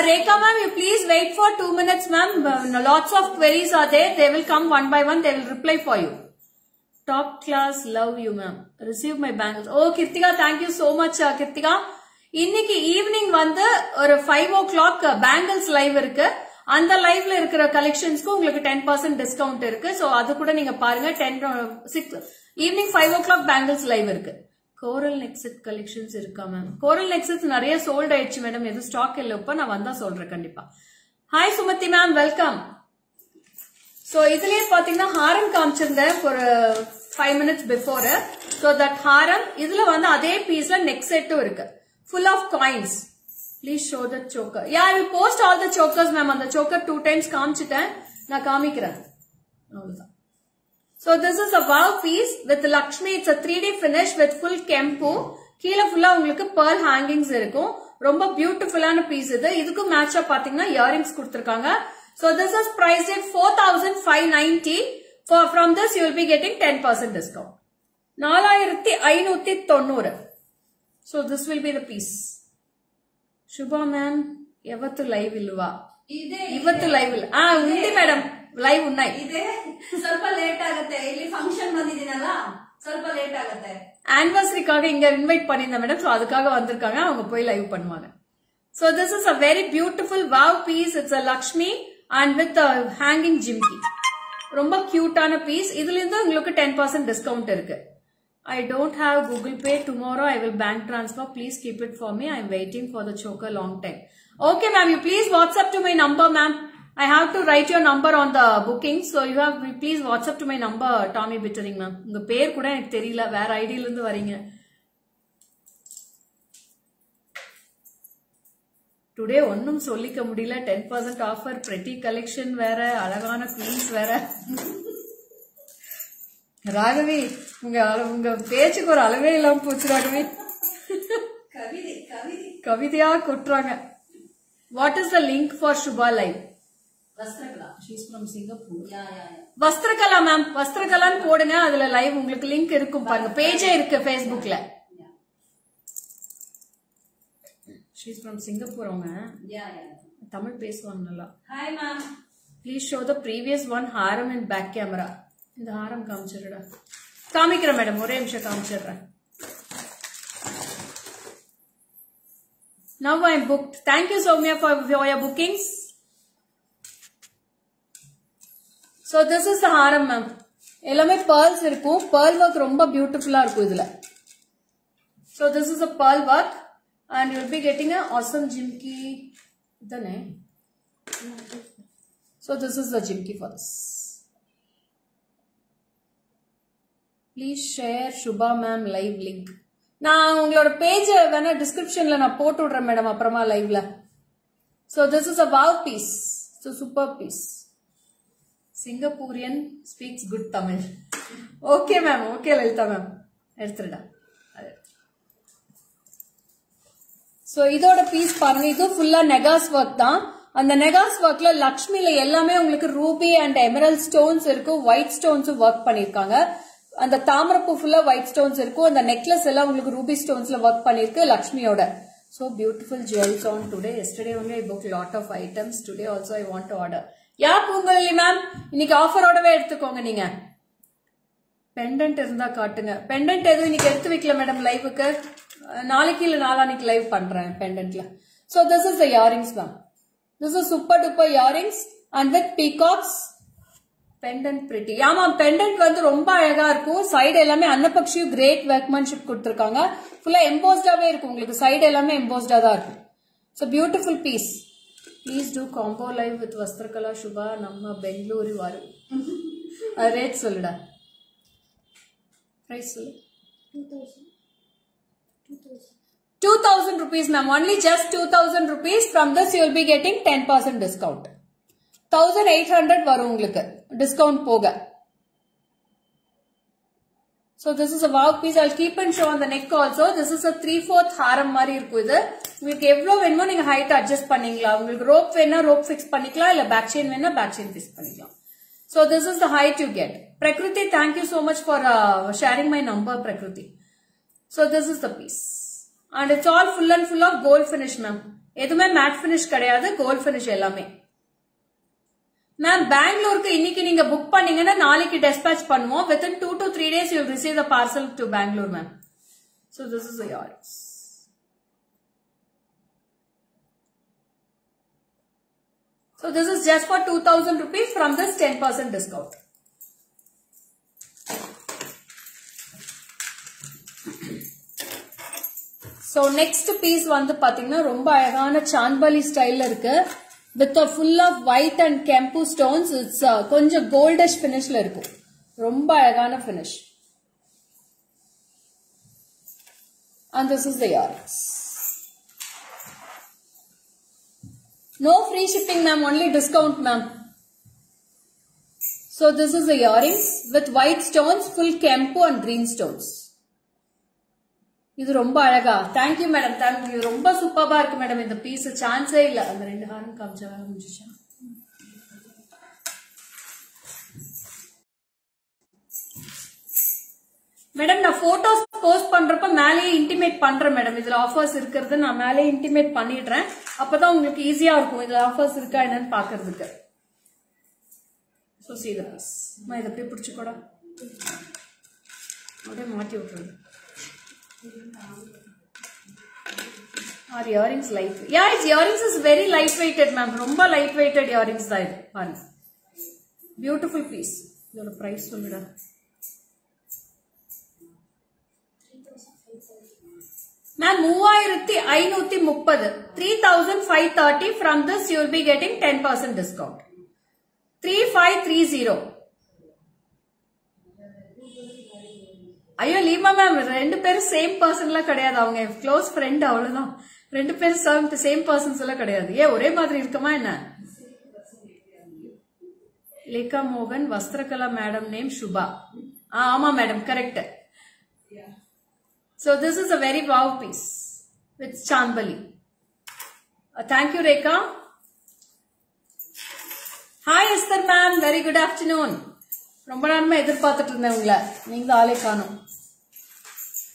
Rekha ma'am, you please wait for 2 minutes ma'am. Lots of queries are there. They will come one by one. They will reply for you. Top class, love you ma'am. Receive my bangles. Oh Kirtika, thank you so much Kirtika. இன்னைக்கு ஈவினிங் வந்து ஒரு 5 o'clock பேங்கிள்ஸ் லைவ் இருக்கு. அந்த லைவ்ல இருக்கிற கலெக்ஷன்ஸ்க்கு உங்களுக்கு 10% டிஸ்கவுண்ட் இருக்கு. சோ அது கூட நீங்க பாருங்க. ஈவினிங் 5 o'clock பேங்கிள்ஸ் லைவ் இருக்கு. கோரல் நெக்ஸெட் கலெக்ஷன்ஸ் இருக்கா மேம்? கோரல் நெக்ஸெட் நிறைய சோல்ட் ஆயிடுச்சு மேடம். எது ஸ்டாக் இல்ல இப்ப நான் வந்தா சொல்றேன் கண்டிப்பா. Hi Sumathi ma'am, welcome. So இதுலயே பாத்தீங்கன்னா ஹாரம் காமிச்சிருந்தேன் ஒரு 5 minutes before. So that ஹாரம் இதுல வந்து அதே பீஸ்ல நெக் செட்டும் இருக்கு. Full of coins. Please show the choker. Yeah, I will post all the chokers ma'am. அந்த choker 2 times காமிச்சிட்டேன். நான் காமிக்கிறேன். அவ்வளவுதான். So this is a wow piece with Lakshmi. It's a 3D finish with full kempu. கீழ ஃபுல்லா உங்களுக்கு pearl hangings இருக்கும். ரொம்ப பியூட்டிஃபுல்லான பீஸ் இது. இதுக்கு மேட்சா பாத்தீங்கன்னா இயரிங்ஸ் கொடுத்திருக்காங்க. So this is priced at 4590. From this you will be getting 10% discount. 4590. So this will be the piece. Shubha ma'am, yavattu live ilva? Ivattu live illa. Undi madam, live unnai. Ide ಸ್ವಲ್ಪ ಲೇಟ್ ಆಗುತ್ತೆ. ಇಲ್ಲಿ ಫಂಕ್ಷನ್ ಬಂದಿದ್ದೀನಲ್ಲ, ಸ್ವಲ್ಪ ಲೇಟ್ ಆಗುತ್ತೆ. ಆನಿವರ್ಸರಿಕಾಗ ಇಂಗ ಇನ್ವೈಟ್ பண்ணிருந்தேன் மேடம். சோ அதுக்காக வந்திருக்காங்க. அவங்க போய் லைவ் பண்ணுவாங்க. So this is a very beautiful wow piece. It's a Lakshmi and with a hanging jimki. ரொம்ப கியூட்டான பீஸ். இதுல இருந்து உங்களுக்கு 10% டிஸ்கவுண்ட் இருக்கு. I don't have Google Pay. Tomorrow I will bank transfer. Please keep it for me. I am waiting for the choker long time. Okay ma'am, you please WhatsApp to my number ma'am. I have to write your number on the booking. So you have please WhatsApp to my number Tommy Bittering ma'am. உங்க பேர் கூட எனக்கு தெரியல. வேற ஐடியில இருந்து வரீங்க. Today ஒன்னும் சொல்லிக்க முடியல. 10% offer, pretty collection வேற, அழகான queens வேற. ராகவி உங்க பேச்சுக்கு ஒரு அளவே இல்லாம போச்சு ராகவி. கவிதையா கொட்டுறாங்க. What is the link for Shubha live? Vastrakala. She is from Singapore. Yeah. Vastrakala ma'am. Vastrakalaன்னு போடுங்க. அதுல லைவ் உங்களுக்கு லிங்க் இருக்கும் பாருங்க. பேஜே இருக்கு Facebookல. She is from Singapore அவங்க. Yeah. தமிழ் பேசுவாங்க நல்லா. Hi ma'am. Please show the previous one haram in back camera. இந்த ஹாரம் காமிச்சிடுடா. காமிக்கிறேன் மேடம், ஒரே நிமிஷம் காமிச்சிடுறேன். Now I am booked. Thank you Soumya for your bookings. So this is the haram ma'am. எல்லாமே pearls இருக்கும். pearl work ரொம்ப பியூட்டிஃபுல்லா இருக்கும் இதுல. So this is a pearl work and you will be getting an awesome jimki. இதனே. So this is the jimki for this. Please share Shubha ma'am live link. நான் உங்களோட பேஜ் வேணா டிஸ்கிரிப்ஷன்ல நான் போட்டு விடுறேன் மேடம் அப்புறமா லைவ்ல. So this is a wow piece. So super piece. Singaporean speaks good Tamil. Okay ma'am. Okay Lalita ma'am. எடுத்துடா. சோ இதோட பீஸ் பாருங்க, இது ஃபுல்லா நெகாஸ் ஒர்க் தான். அந்த நெகாஸ் ஒர்க்ல லக்ஷ்மில எல்லாமே உங்களுக்கு ரூபி அண்ட் எமரல்ட் ஸ்டோன்ஸ் இருக்கும், ஒயிட் ஸ்டோன்ஸும் ஒர்க் பண்ணிருக்காங்க. அந்த தாமரப்பூ ஃபுல்லா ஒயிட் ஸ்டோன்ஸ் இருக்கும். அந்த நெக்லஸ் எல்லாம் உங்களுக்கு ரூபி ஸ்டோன்ஸ்ல ஒர்க் பண்ணிருக்கு லக்ஷ்மியோட. So beautiful jewels on today. Yesterday only I booked lot of items. Today also I want to order. Yeah Poongozhi ma'am, இன்னைக்கு ஆஃபரோடவே எடுத்துக்கோங்க. நீங்க பெண்டன்ட் இருந்தா காட்டுங்க. பெண்டன்ட் எதுவும் இன்னைக்கு எடுத்து வைக்கல மேடம் லைவுக்கு. நாளைக்கு இல்ல நாளானிக்கு லைவ் பண்றேன் பெண்டன்ட்ல. So this is the earrings ma'am. This is super duper earrings and with peacocks. Pendant pretty. ஆமா pendant வந்து ரொம்ப அழகா இருக்கும். சைடு எல்லாமே அன்னபக்ஷி கிரேட் workmanship கொடுத்திருக்காங்க. ஃபுல்லா எம்போஸ்டாவே இருக்கும் உங்களுக்கு. சைடு எல்லாமே எம்போஸ்டா தான் இருக்கும். So beautiful piece. Please do combo live with Vastrakala Shubha. நம்ம பெங்களூரு வாரு. ரேட் சொல்லுடா. பிரைஸ் சொல்லு. 2000 rupees ma'am. Only just 2000 rupees. From this you will be getting 10% discount. 1800 வரும் உங்களுக்கு டிஸ்கவுண்ட் போக. So this is a wow piece. I'll keep and show on the neck also. This is a 3/4 ஹாரம் மாதிரி இருக்கும். இது உங்களுக்கு எவ்வளவு வேணுமோ நீங்க ஹைட் அட்ஜஸ்ட் பண்ணிக்கலாம். உங்களுக்கு ரோப் வேணா ரோப் ஃபிக்ஸ் பண்ணிக்கலாம், இல்ல பேக் செயின் வேணா பேக் செயின் ஃபிக்ஸ் பண்ணிக்கலாம். So this is the height you get. Prakriti, thank you so much for sharing my number, Prakriti. So this is the piece and it's all full and full of gold finish ma'am. எதுமே matte finish கிடையாது, gold finish எல்லாமே. மேம் பெங்களூருக்கு இன்னைக்கு நீங்க புக் பண்ணீங்கன்னா நாளைக்கு dispatch பண்ணுவோம். Within 2 to 3 days you will receive the parcel to Bangalore ma'am. So this is the earrings. So this is just for 2000 rupees from this 10% discount. So next piece வந்து பாத்தீங்கன்னா ரொம்ப அழகான சாந்த்பாலி ஸ்டைல்ல இருக்கு. With a full of white and kempu stones. It's கொஞ்சம் goldish finishல இருக்கும். ரொம்ப அழகான finish. And this is the earrings. No free shipping ma'am, only discount ma'am. So this is the earrings with white stones, full kempu and green stones. இது ரொம்ப அழகா. Thank you madam, thank you. ரொம்ப சூப்பரா இருக்கு மேடம் இந்த பீஸ். சான்ஸே இல்ல. அந்த ரெண்டு ஹாரம் காமிச்சா வேலை முடிஞ்சிச்சா? மேடம் நான் போட்டோஸ் போஸ்ட் பண்றப்ப மேலேயே இன்டிமேட் பண்றேன் மேடம். இதுல ஆஃபர்ஸ் இருக்கிறது நான் மேலேயே இன்டிமேட் பண்ணிடுறேன். அப்பதான் உங்களுக்கு ஈஸியா இருக்கும் இதுல ஆஃபர்ஸ் இருக்கா என்னன்னு பாக்குறதுக்கு. So see the piece. நான் இதை அப்படியே பிடிச்சுக்கூட அப்படியே மாட்டி விட்டுறேன். Our earrings light. Yeah, its earrings is very light weighted ma'am. ரொம்ப light weighted earrings தான் இது. பாருங்க. Beautiful piece. இதோட price சொல்லுடா. Ma'am 3530. 3530. From this you will be getting 10% discount. 3530. ஐயோ லீமா மேம், ரெண்டு பேரும் சேம் பர்சன்லாம் கிடையாது. அவங்க க்ளோஸ் ஃப்ரெண்ட் அவ்வளவுதான். ரெண்டு பேரும் சேம் பர்சன்ஸ் எல்லாம் கிடையாது. ஏன் ஒரே மாதிரி இருக்குமா என்ன? லேகா மோகன், வஸ்திரகலா மேடம் நேம் சுபா. ஆமா madam, correct. So this is a very wow piece with Chandbali. Thank you Rekha. Hi Esther ma'am, very good afternoon. ரொம்ப நேரமா எதிர்பார்த்துட்டு இருந்தேன் உங்களை, நீங்க ஆளே காணோம்.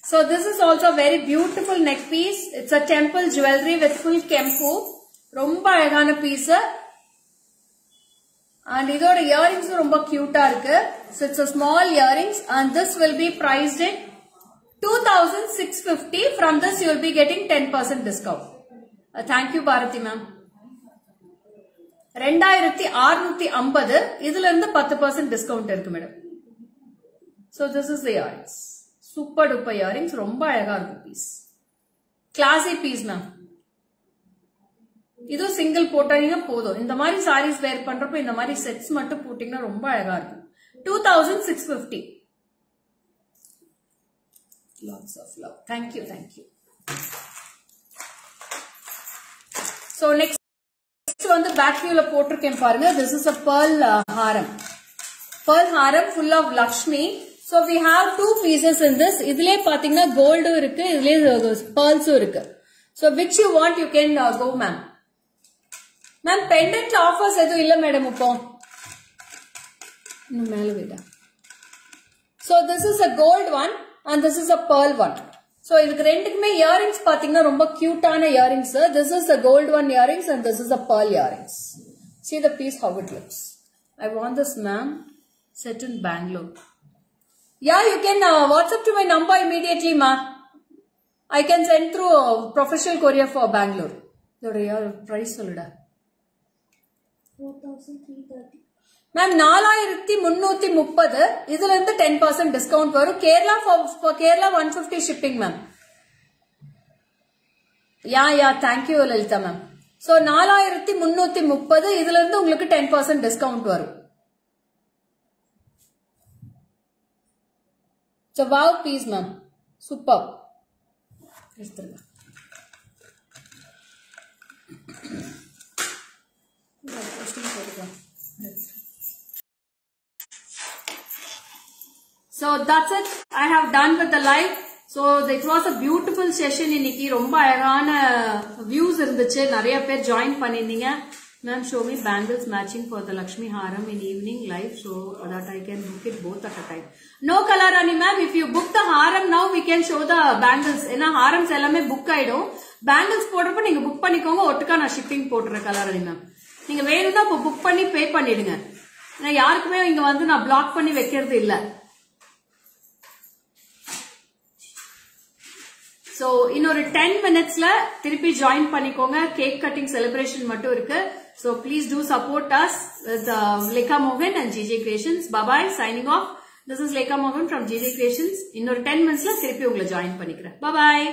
So this is also a very beautiful neck piece. It's a temple jewelry with full kempu. ரொம்ப அழகான பீஸ். And இதோட earrings ரொம்ப கியூட்டா இருக்கு. So it's a small earrings and this will be priced at 2650. From this you will be getting 10% discount. Thank you Bharati ma'am. 2650. இதுல இருந்து 10% discount இருக்கு madam. So this is the earrings. Super duper earrings. ரொம்ப அழகா இருக்கும் பீஸ். Classy piece ma'am. இது சிங்கிள் போட்டீங்கன்னா போதும். இந்த மாதிரி sarees wear பண்றப்ப இந்த மாதிரி sets மட்டும் போட்டீங்கன்னா ரொம்ப அழகா இருக்கும். 2650. Lots of love. Thank you, thank you. So next வந்து பேக் வியூல போட்டிருக்கேன் பாருங்க. This is a pearl haram. Pearl haram full of Lakshmi. So So we have 2 pieces in this. இதுலயே பாத்தீங்கன்னா கோல்டும் இருக்கு, இதுலயே pearlsம் இருக்கு. So which you want you can go ma'am. Ma'am pendant offers எதுவும் இல்ல மேடம் இப்போ. இன்னும் மேல விடா. So this is a gold one and this is a pearl one. So இதுக்கு ரெண்டுக்குமே earrings பாத்தீங்கன்னா ரொம்ப கியூட்டான earrings. This is the gold one earrings and this is the pearl earrings. See the piece how it looks. I want this ma'am set in Bangalore. Yeah, you can WhatsApp to my number immediately, ma. I can send through professional courier for Bangalore. Your price solida. 4,330. Ma'am, 4,330. Idhula irundhu 10% discount varum. Kerala for Kerala 150 shipping, ma'am. Yeah, thank you, Lalita, ma'am. So 4,330. Idhula irundhu ungalku 10% discount varum. So wow piece ma'am, super. So that's it. I have done with the live. So it was a beautiful session இன்னைக்கு. ரொம்ப அழகான views இருந்துச்சு. நிறைய பேர் join பண்ணிருந்தீங்க. Ma'am, show me bangles matching for the Lakshmi Haram in evening live so that I can book it both at a time. No color, Rani ma'am. If you book the Haram now, we can show the bangles. ஏன்னா Harams எல்லாமே book ஆயிடும். Bangles போடுறப்ப நீங்க book பண்ணிக்கோங்க. ஒட்டுக்கா நான் shipping போட்டுறேன் color, Rani ma'am. நீங்க வேணும்னா இப்போ book பண்ணி pay பண்ணிடுங்க. நான் யாருக்குமே இங்க வந்து நான் block பண்ணி வைக்கிறது இல்ல. So இன்னொரு 10 minutesல திருப்பி join பண்ணிக்கோங்க. Cake cutting celebration மட்டும் இருக்கு. So please do support us with Lekha Mohan and GJ Creations. Bye bye. Signing off. This is Lekha Mohan from GJ Creations. இன்னொரு 10 minutesல திருப்பி உங்களை join பண்ணிக்கிறேன். Bye bye.